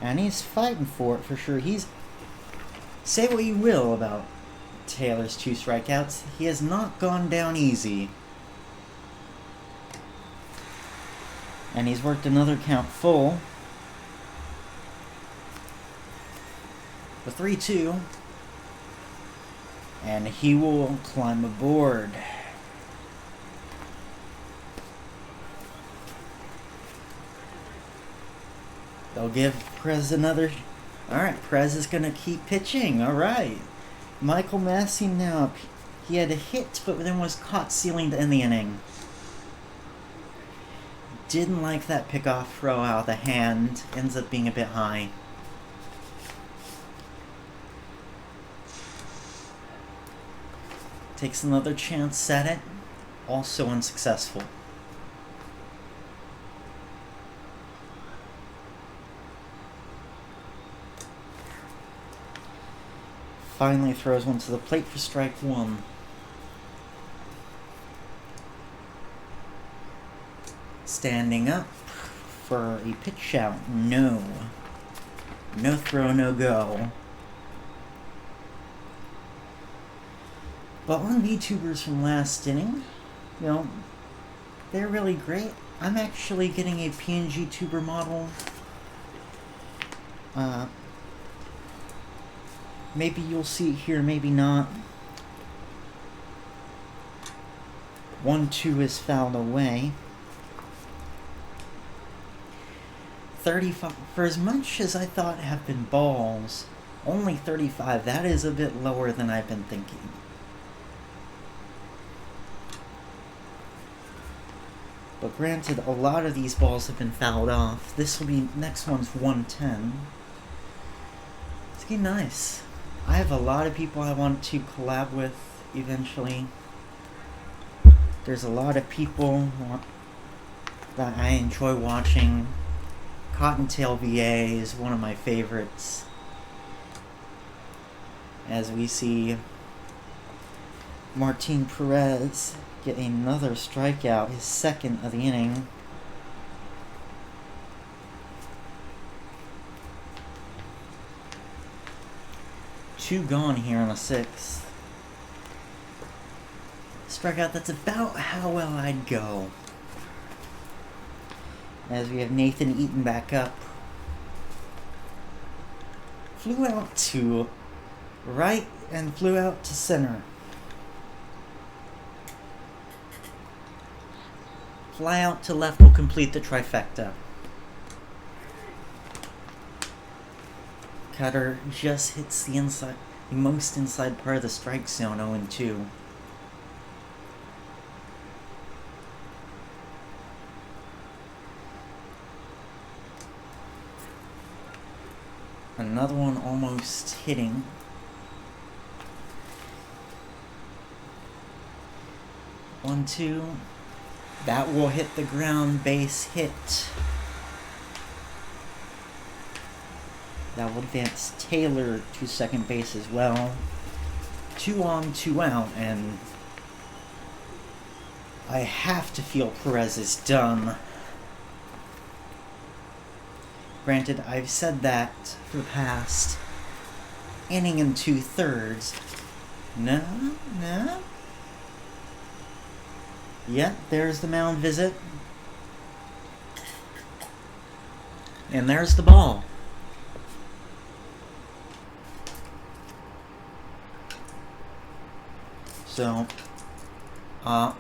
And he's fighting for it for sure. Say what you will about Taylor's 2 strikeouts, he has not gone down easy. And he's worked another count full. The 3-2. And he will climb aboard. They'll give Perez another... Alright, Perez is going to keep pitching. Alright. Michael Massey now. He had a hit, but then was caught sealing to end the inning. Didn't like that pickoff throw out of the hand. Ends up being a bit high. Takes another chance at it. Also unsuccessful. Finally throws one to the plate for strike 1. Standing up for a pitch out. No. No throw, no go. But on VTubers from last inning, they're really great. I'm actually getting a PNG tuber model. Maybe you'll see it here, maybe not. 1-2 is fouled away. 35, for as much as I thought have been balls, only 35. That is a bit lower than I've been thinking. But granted, a lot of these balls have been fouled off. This will be, next one's 110. It's getting nice. I have a lot of people I want to collab with eventually. There's a lot of people that I enjoy watching. Cottontail VA is one of my favorites. As we see Martin Perez get another strikeout, his second of the inning. Two gone here on a 6th. Strikeout, that's about how well I'd go. As we have Nathan Eaton back up. Flew out to right and flew out to center. Fly out to left will complete the trifecta. Cutter just hits the inside, the most inside part of the strike zone, 0-2. Another one almost hitting. 1-2. That will hit the ground, base hit. That will advance Taylor to second base as well. 2 on, 2 out, and I have to feel Perez is done. Granted, I've said that for the past inning and 2/3. No. Yep, there's the mound visit. And there's the ball. So,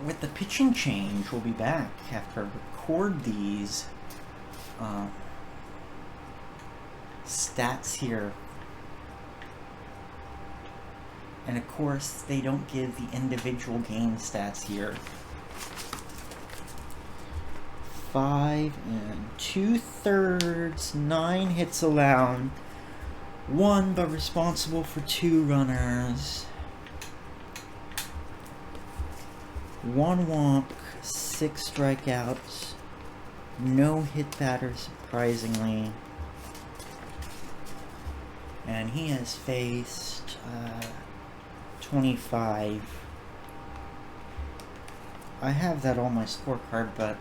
with the pitching change, we'll be back after I record these stats here. And of course, they don't give the individual game stats here. 5 2/3, 9 hits allowed, 1 but responsible for 2 runners, 1 walk, 6 strikeouts, no hit batter surprisingly, and he has faced 25. I have that on my scorecard, but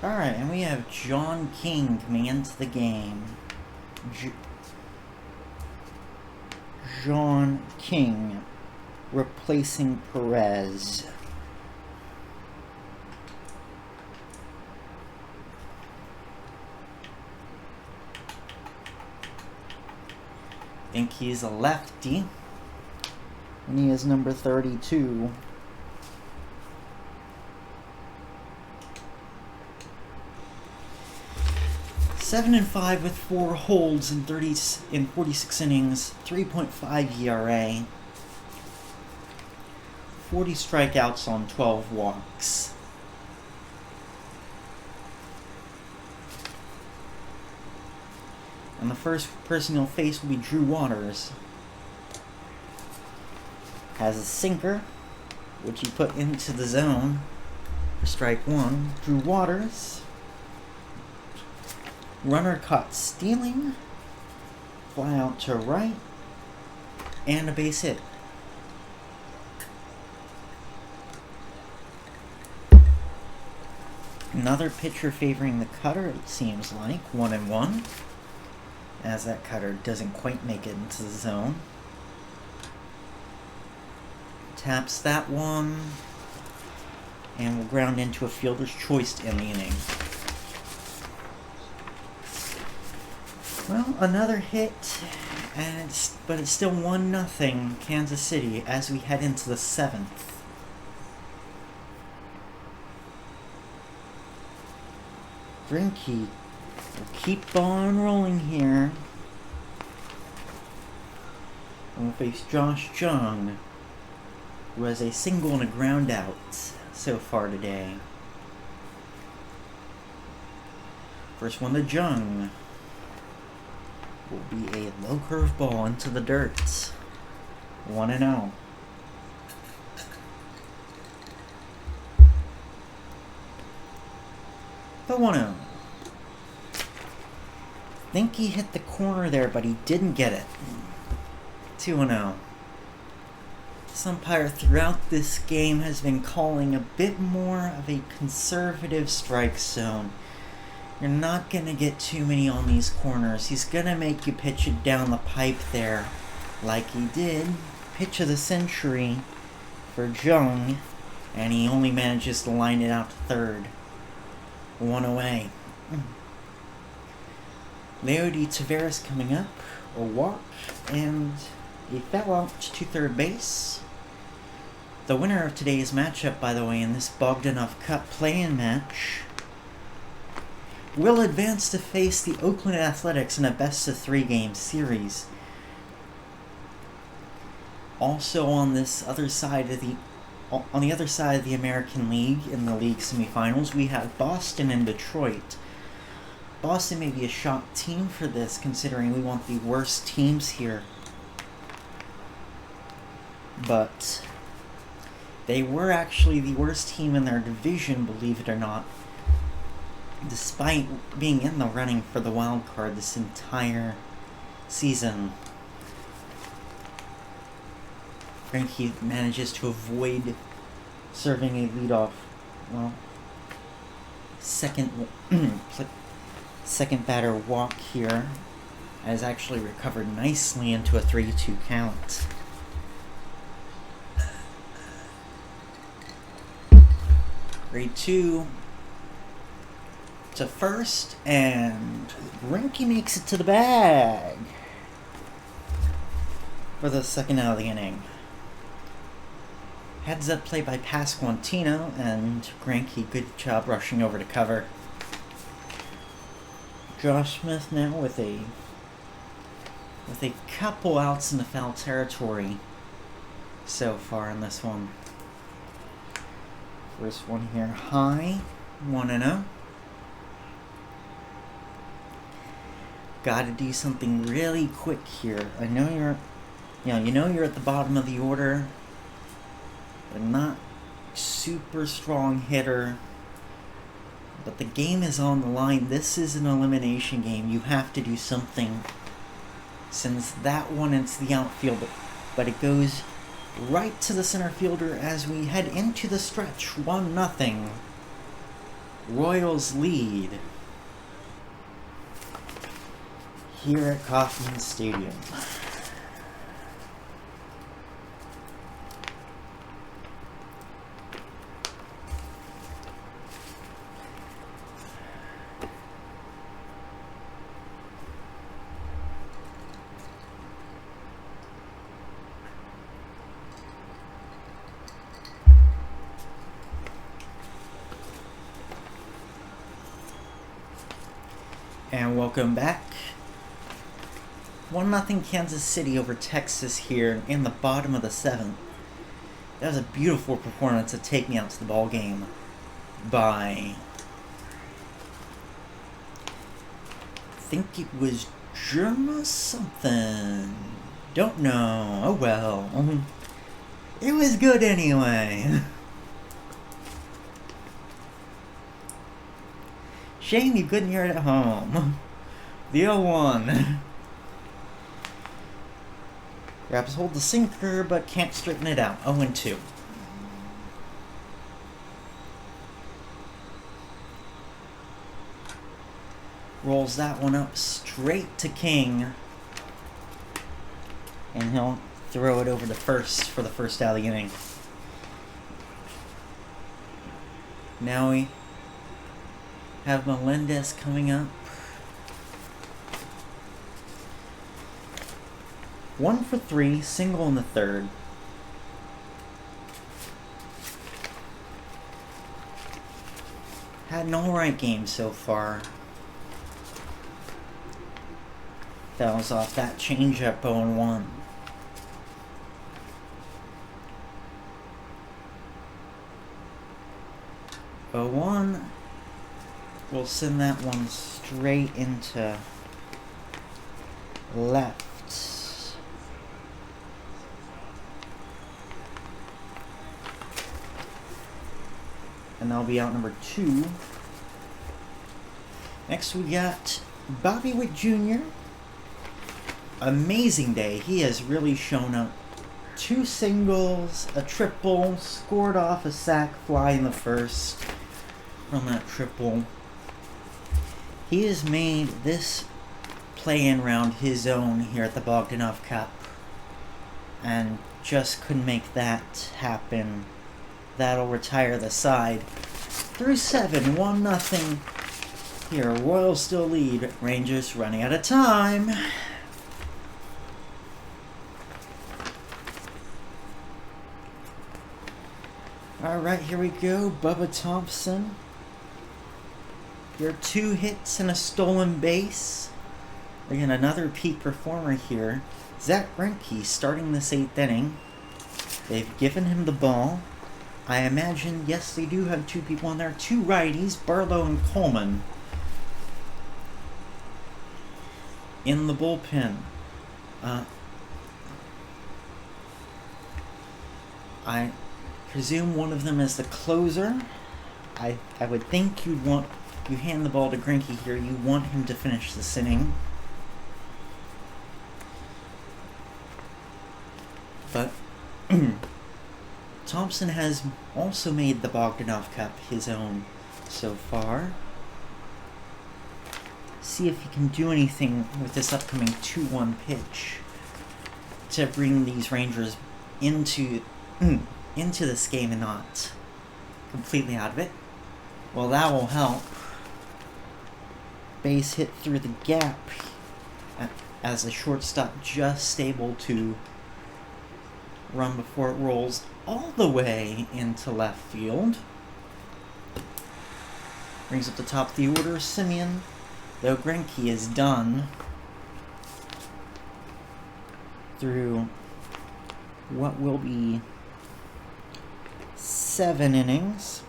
Alright, and we have John King coming into the game. John King replacing Perez. I think he's a lefty, and he is number 32. Seven and 5 with 4 holds in 46 innings, 3.5 ERA, 40 strikeouts on 12 walks. And the first person he'll face will be Drew Waters. Has a sinker, which he put into the zone for strike one. Drew Waters. Runner caught stealing. Fly out to right. And a base hit. Another pitcher favoring the cutter, it seems like. 1-1. As that cutter doesn't quite make it into the zone. Taps that one. And will ground into a fielder's choice to end the inning. Well, another hit, but it's still 1-0 Kansas City as we head into the 7th. Greinke will keep on rolling here. And we'll face Josh Jung, who has a single and a ground out so far today. First one to Jung will be a low curveball into the dirt. 1-0. The 1-0. Think he hit the corner there, but he didn't get it. 2-0. This umpire throughout this game has been calling a bit more of a conservative strike zone. You're not going to get too many on these corners. He's going to make you pitch it down the pipe there, like he did. Pitch of the century for Jung, and he only manages to line it out to third. 1 away. Leody Taveras coming up, a walk, and he fell out to third base. The winner of today's matchup, by the way, in this Bogdanoff Cup play-in match, will advance to face the Oakland Athletics in a best-of-3 game series. Also on this other side of the American League, in the league semifinals, we have Boston and Detroit. Boston may be a shock team for this, considering we want the worst teams here. But they were actually the worst team in their division, believe it or not, despite being in the running for the wild card this entire season. Greinke manages to avoid serving a leadoff, second batter walk here, as actually recovered nicely into a 3-2 count. Grade 2 to first, and Greinke makes it to the bag for the second out of the inning. Heads up play by Pasquantino, and Greinke, good job rushing over to cover. Josh Smith now with a couple outs in the foul territory so far in this one. First one here high, 1-0. Gotta do something really quick here. I know you're at the bottom of the order, but not super strong hitter. But the game is on the line. This is an elimination game. You have to do something. Sends that one into the outfield, but it goes right to the center fielder as we head into the stretch. 1-0. Royals lead here at Kauffman Stadium. And welcome back. 1-0 Kansas City over Texas here in the bottom of the 7th. That was a beautiful performance to take me out to the ball game by, I think it was Germa something. Don't know. Oh well. It was good anyway. Shame you couldn't hear it at home. The 0-1. Grabs hold the sinker, but can't straighten it out. 0-2. Rolls that one up straight to King. And he'll throw it over to first for the first out of the inning. Now we have Melendez coming up. 1 for 3, single in the 3rd. Had an alright game so far. Fouls off that changeup 0-1. We'll send that one straight into left. And that'll be out number 2. Next we got Bobby Witt Jr. Amazing day. He has really shown up. 2 singles, a triple, scored off a sac fly in the first from that triple. He has made this play-in round his own here at the Bogdanoff Cup and just couldn't make that happen. That'll retire the side. Through 7, 1-0 here. Royals still lead. Rangers running out of time. Alright, here we go. Bubba Thompson. Your 2 hits and a stolen base. Again, another peak performer here. Zach Greinke starting this 8th inning. They've given him the ball. I imagine, yes, they do have 2 people in there. 2 righties, Barlow and Coleman. In the bullpen. I presume one of them is the closer. I would think you hand the ball to Greinke here. You want him to finish this inning. But Thompson has also made the Bogdanoff Cup his own so far. See if he can do anything with this upcoming 2-1 pitch to bring these Rangers into this game and not completely out of it. Well, that will help. Base hit through the gap as the shortstop just able to run before it rolls all the way into left field. Brings up the top of the order, Simeon. Though Greinke is done through what will be 7 innings.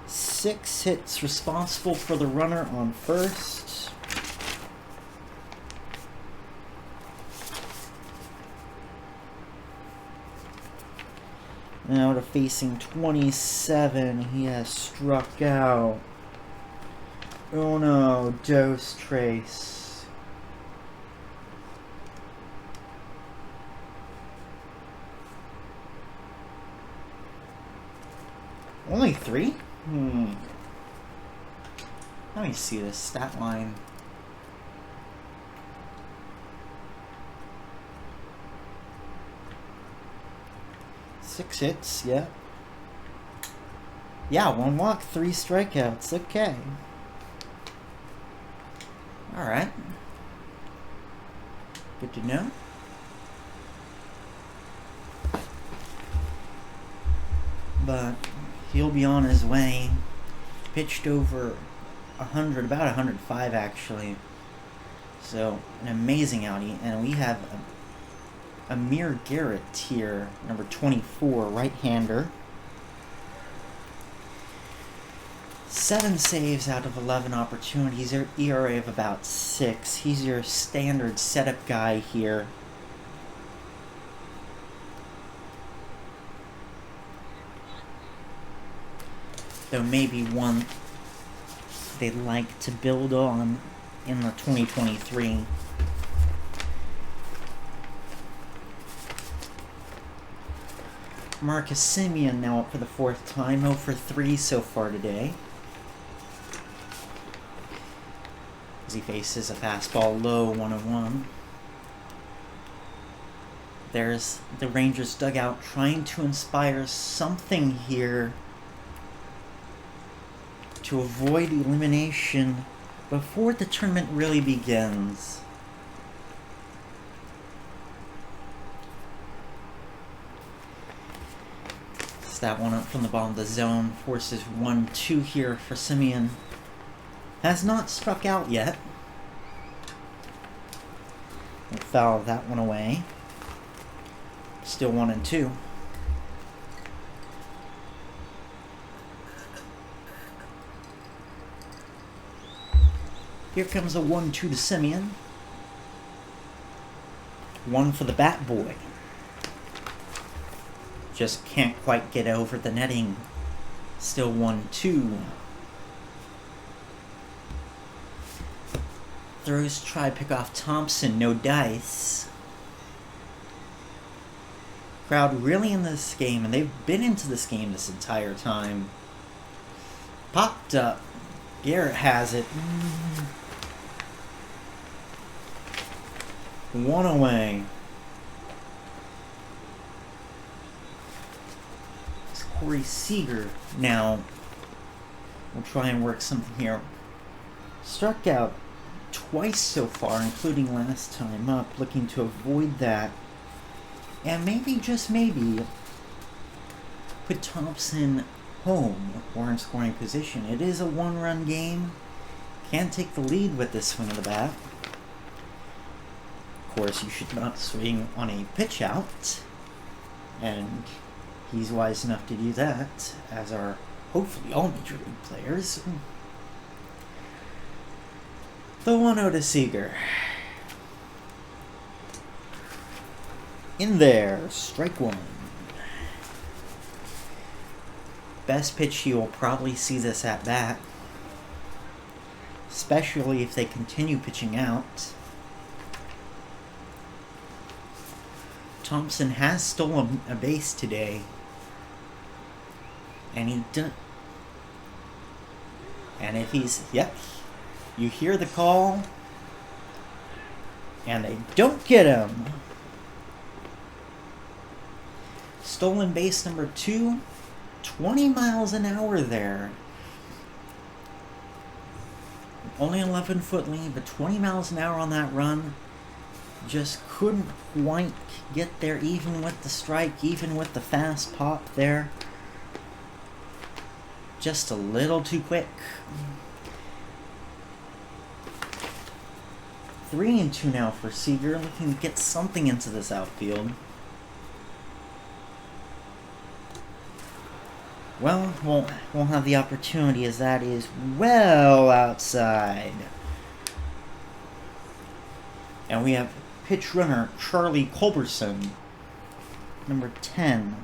6 hits, responsible for the runner on first. Now to facing 27, he has struck out. Oh no, Dos Trace. Only 3? Let me see this stat line. Six hits, yeah. Yeah, 1 walk, 3 strikeouts. Okay. Alright. Good to know. But he'll be on his way. Pitched over 100, about 105 actually. So, an amazing outing. And we have Amir Garrett here, number 24, right-hander. 7 saves out of 11 opportunities, ERA of about 6. He's your standard setup guy here. Though maybe one they'd like to build on in the 2023. Marcus Semien now up for the 4th time, 0 for 3 so far today. As he faces a fastball low, 1-1. There's the Rangers dugout trying to inspire something here to avoid elimination before the tournament really begins. That one up from the bottom of the zone, forces 1-2 here for Semien. Has not struck out yet. We'll foul that one away. Still 1-2. Here comes a 1-2 to Semien. 1 for the bat boy. Just can't quite get over the netting. Still 1-2. Throws, try pick off Thompson, no dice. Crowd really in this game, and they've been into this game this entire time. Popped up. Garrett has it. 1 away. Corey Seager now will try and work something here. Struck out twice so far, including last time up, looking to avoid that. And maybe, just maybe, put Thompson home or in scoring position. It is a 1-run game. Can't take the lead with this swing of the bat. Of course, you should not swing on a pitch out. And he's wise enough to do that, as are hopefully all Major League players. The 1-0 to Seager. In there, strike 1. Best pitch you will probably see this at bat, especially if they continue pitching out. Thompson has stolen a base today. And he done. And if he's, yep, you hear the call, and they don't get him. Stolen base number 2, 20 miles an hour there. Only 11-foot lead, but 20 miles an hour on that run. Just couldn't quite get there, even with the strike, even with the fast pop there. Just a little too quick. 3-2 now for Seager, looking to get something into this outfield. Well, won't have the opportunity, as that is well outside. And we have pitch runner Charlie Culberson, number 10.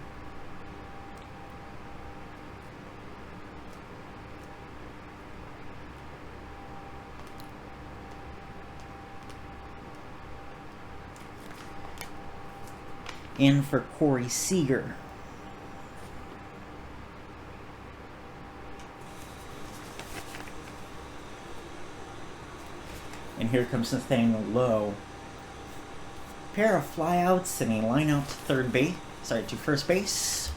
In for Corey Seager. And here comes Nathaniel Lowe. Pair of flyouts and a line out to first base.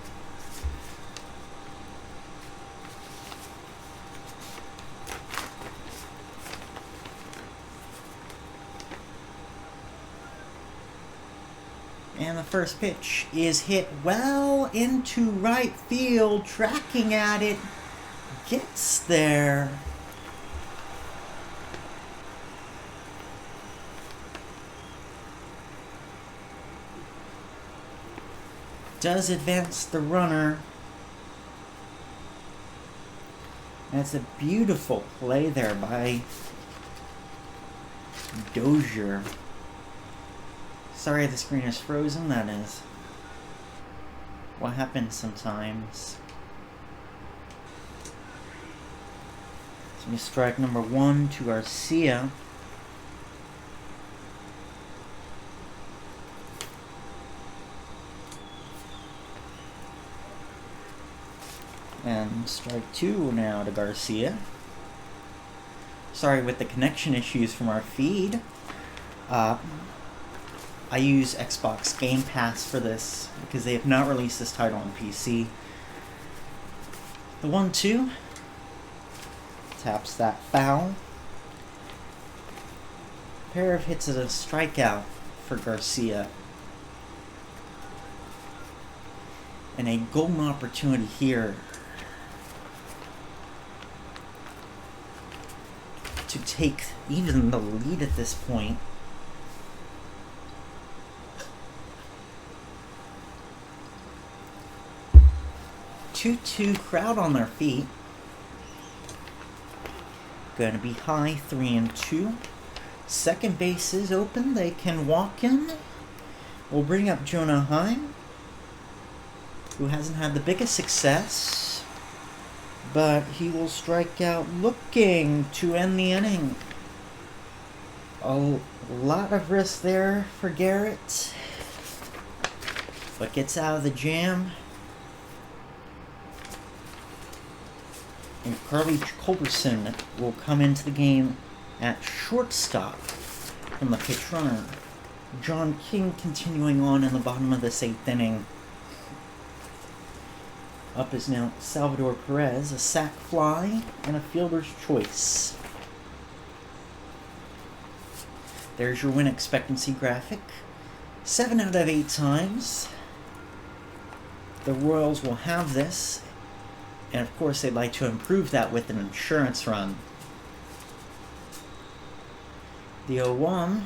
And the first pitch is hit well into right field, tracking at it, gets there. Does advance the runner. That's a beautiful play there by Dozier. Sorry the screen is frozen, that is what happens sometimes. So we strike number 1 to Garcia. And strike 2 now to Garcia. Sorry with the connection issues from our feed. I use Xbox Game Pass for this because they have not released this title on PC. The 1-2 taps that foul. Pair of hits at a strikeout for Garcia. And a golden opportunity here to take even the lead at this point. Two crowd on their feet. Going to be high, 3-2. Second base is open. They can walk in. We'll bring up Jonah Heim, who hasn't had the biggest success, but he will strike out looking to end the inning. A lot of risk there for Garrett, but gets out of the jam. And Carly Culberson will come into the game at shortstop from the pitch runner. John King continuing on in the bottom of this 8th inning. Up is now Salvador Perez, a sac fly, and a fielder's choice. There's your win expectancy graphic. 7 out of 8 times the Royals will have this. And of course, they'd like to improve that with an insurance run. The 0-1,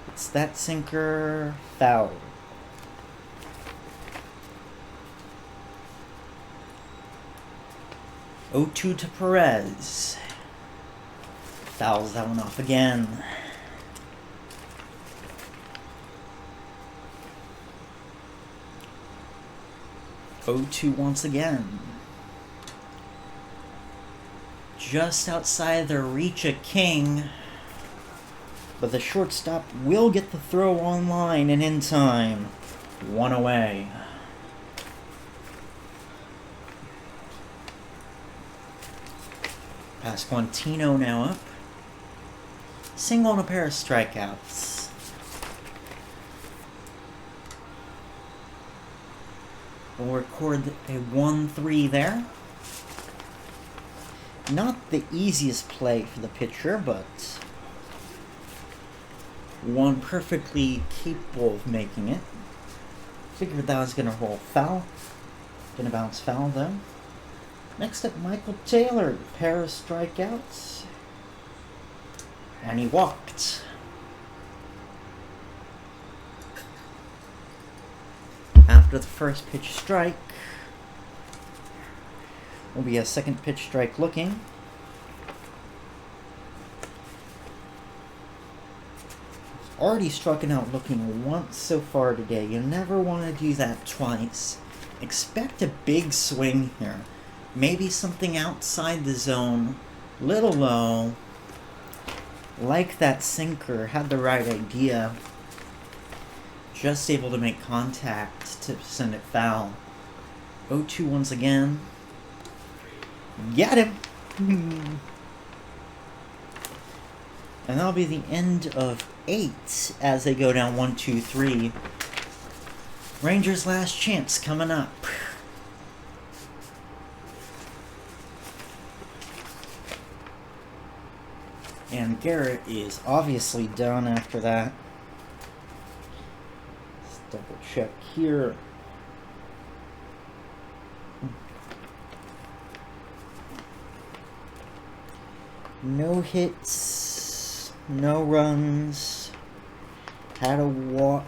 it's that sinker foul. (0-2) to Perez. Fouls that one off again. (0-2) once again. Just outside the reach of King, but the shortstop will get the throw on line and in time. 1 away. Pasquantino now up. Single and a pair of strikeouts. We'll record a 1-3 there. Not the easiest play for the pitcher, but one perfectly capable of making it. Figured that was going to roll foul. Going to bounce foul though. Next up, Michael Taylor, pair of strikeouts. And he walked. After the first pitch strike, will be a second pitch strike looking. Already struck out looking once so far today. You never want to do that twice. Expect a big swing here. Maybe something outside the zone. Little low. Like that sinker. Had the right idea. Just able to make contact to send it foul. 0-2 once again. Got him! And that'll be the end of 8 as they go down 1, 2, 3. Rangers' last chance coming up. And Garrett is obviously done after that. Let's double check here. No hits, no runs, had a walk.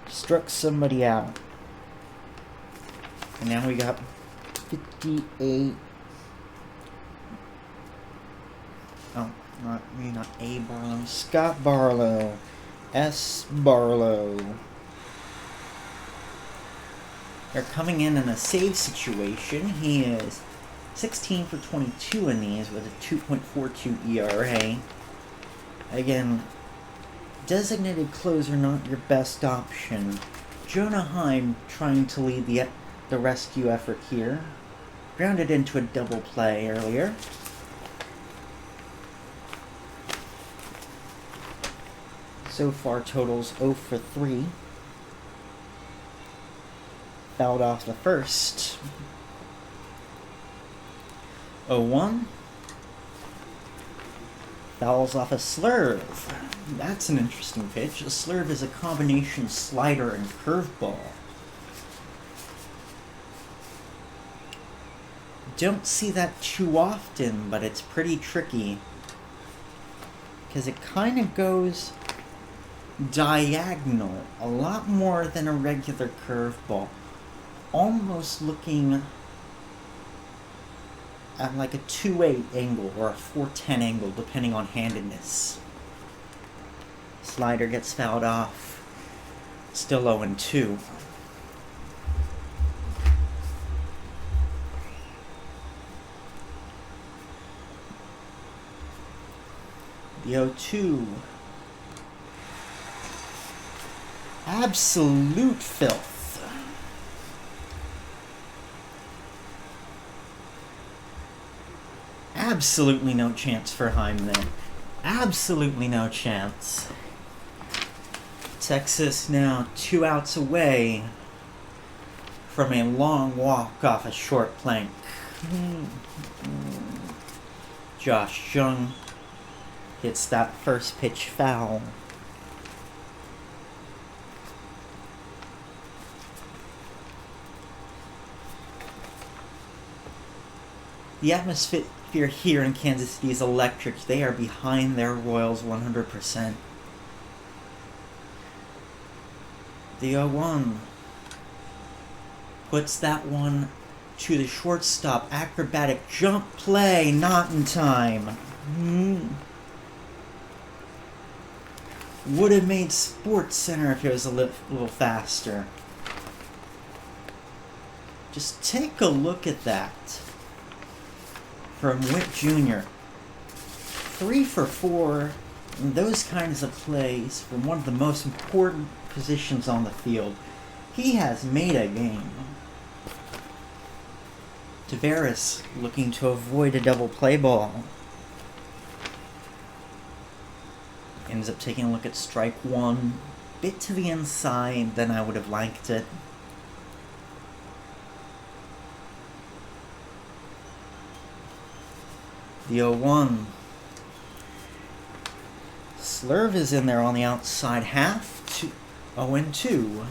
Struck somebody out. And now we got 58. Oh, not A. Barlow. Scott Barlow. S. Barlow. They're coming in a save situation. He is 16 for 22 in these with a 2.42 ERA. Again, designated closer not your best option. Jonah Heim trying to lead the rescue effort here. Grounded into a double play earlier. So far totals 0 for 3. Fouled off the first. 0-1. Fouls off a slurve. That's an interesting pitch. A slurve is a combination slider and curveball. Don't see that too often, but it's pretty tricky. Because it kind of goes diagonal a lot more than a regular curveball. Almost looking at like a 2-8 angle or a 4-10 angle, depending on handedness. Slider gets fouled off. Still 0-2. The 0-2. Absolute filth. Absolutely no chance for Heim there. Absolutely no chance. Texas now 2 outs away from a long walk off a short plank. Josh Jung hits that first pitch foul. The atmosphere here in Kansas City is electric. They are behind their Royals 100%. The 0-1 puts that one to the shortstop. Acrobatic jump play, not in time. Would have made Sports Center if it was a little faster. Just take a look at that. From Witt Jr. 3 for 4 in those kinds of plays from one of the most important positions on the field. He has made a game. Tavares looking to avoid a double play ball. Ends up taking a look at strike 1. Bit to the inside than I would have liked it. The 0-1. Slurve is in there on the outside half. 0-2.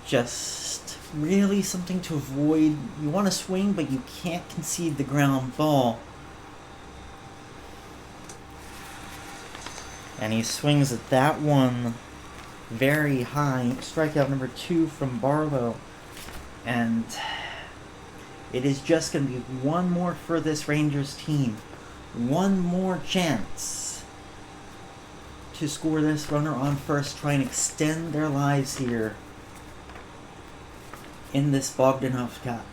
Just really something to avoid. You want to swing, but you can't concede the ground ball. And he swings at that one very high. Strikeout number 2 from Barlow. And it is just going to be one more for this Rangers team. One more chance to score this runner on first. Try and extend their lives here in this Bogdanoff Cup.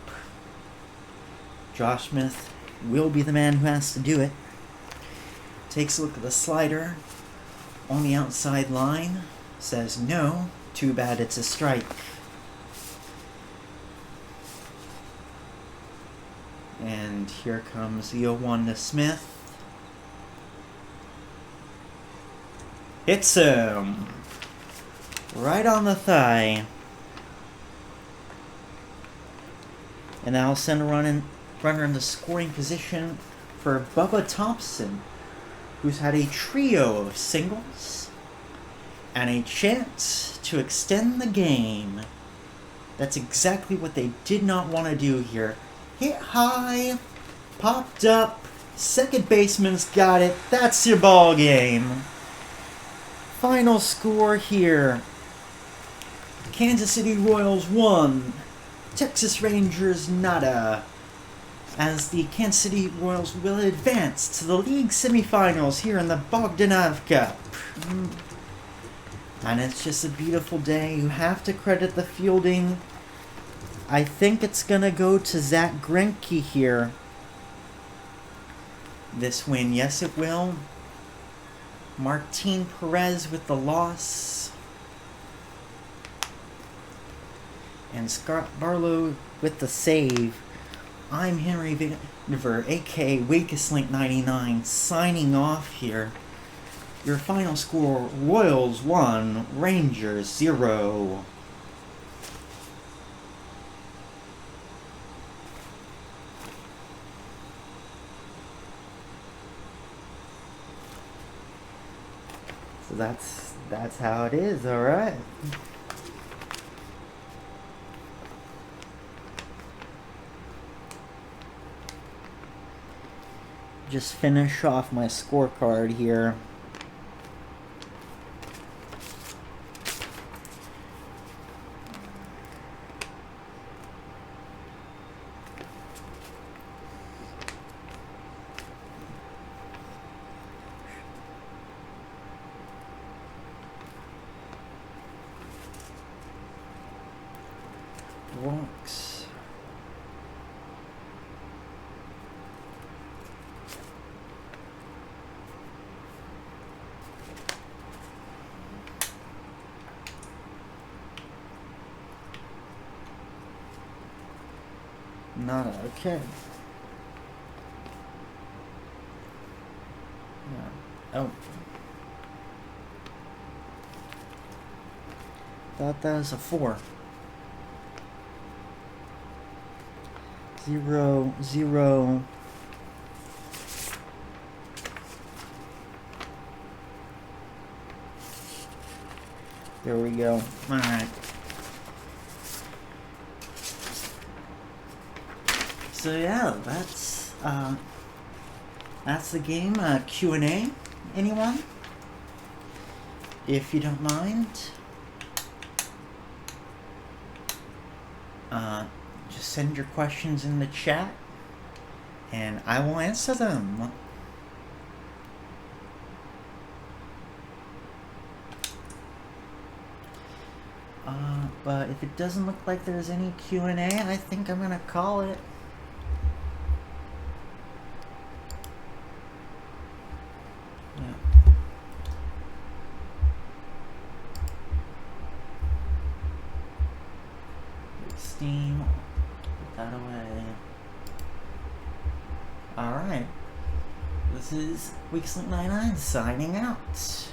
Josh Smith will be the man who has to do it. Takes a look at the slider on the outside line. Says no. Too bad it's a strike. And here comes the 0-1 to Smith. Hits him right on the thigh. And that'll send a runner in the scoring position for Bubba Thompson, who's had a trio of singles and a chance to extend the game. That's exactly what they did not want to do here. Hit high, popped up, second baseman's got it. That's your ball game. Final score here. Kansas City Royals 1, Texas Rangers nada. As the Kansas City Royals will advance to the league semifinals here in the Bogdanoff Cup. And it's just a beautiful day. You have to credit the fielding. I think it's going to go to Zach Greinke here. This win, yes it will. Martin Perez with the loss. And Scott Barlow with the save. I'm Henry Vandiver, aka WakestLink99, signing off here. Your final score, Royals 1, Rangers 0. So that's how it is, alright. Just finish off my scorecard here. Walks. Nada, okay. Yeah. Oh. Thought that was a 4. 0, 0. There we go. Alright. So yeah, that's the game. Q&A. Anyone? If you don't mind. Just send your questions in the chat, and I will answer them. But if it doesn't look like there's any Q&A, I think I'm gonna call it. Steam. Put that away. Alright. This is WakestLink99 signing out.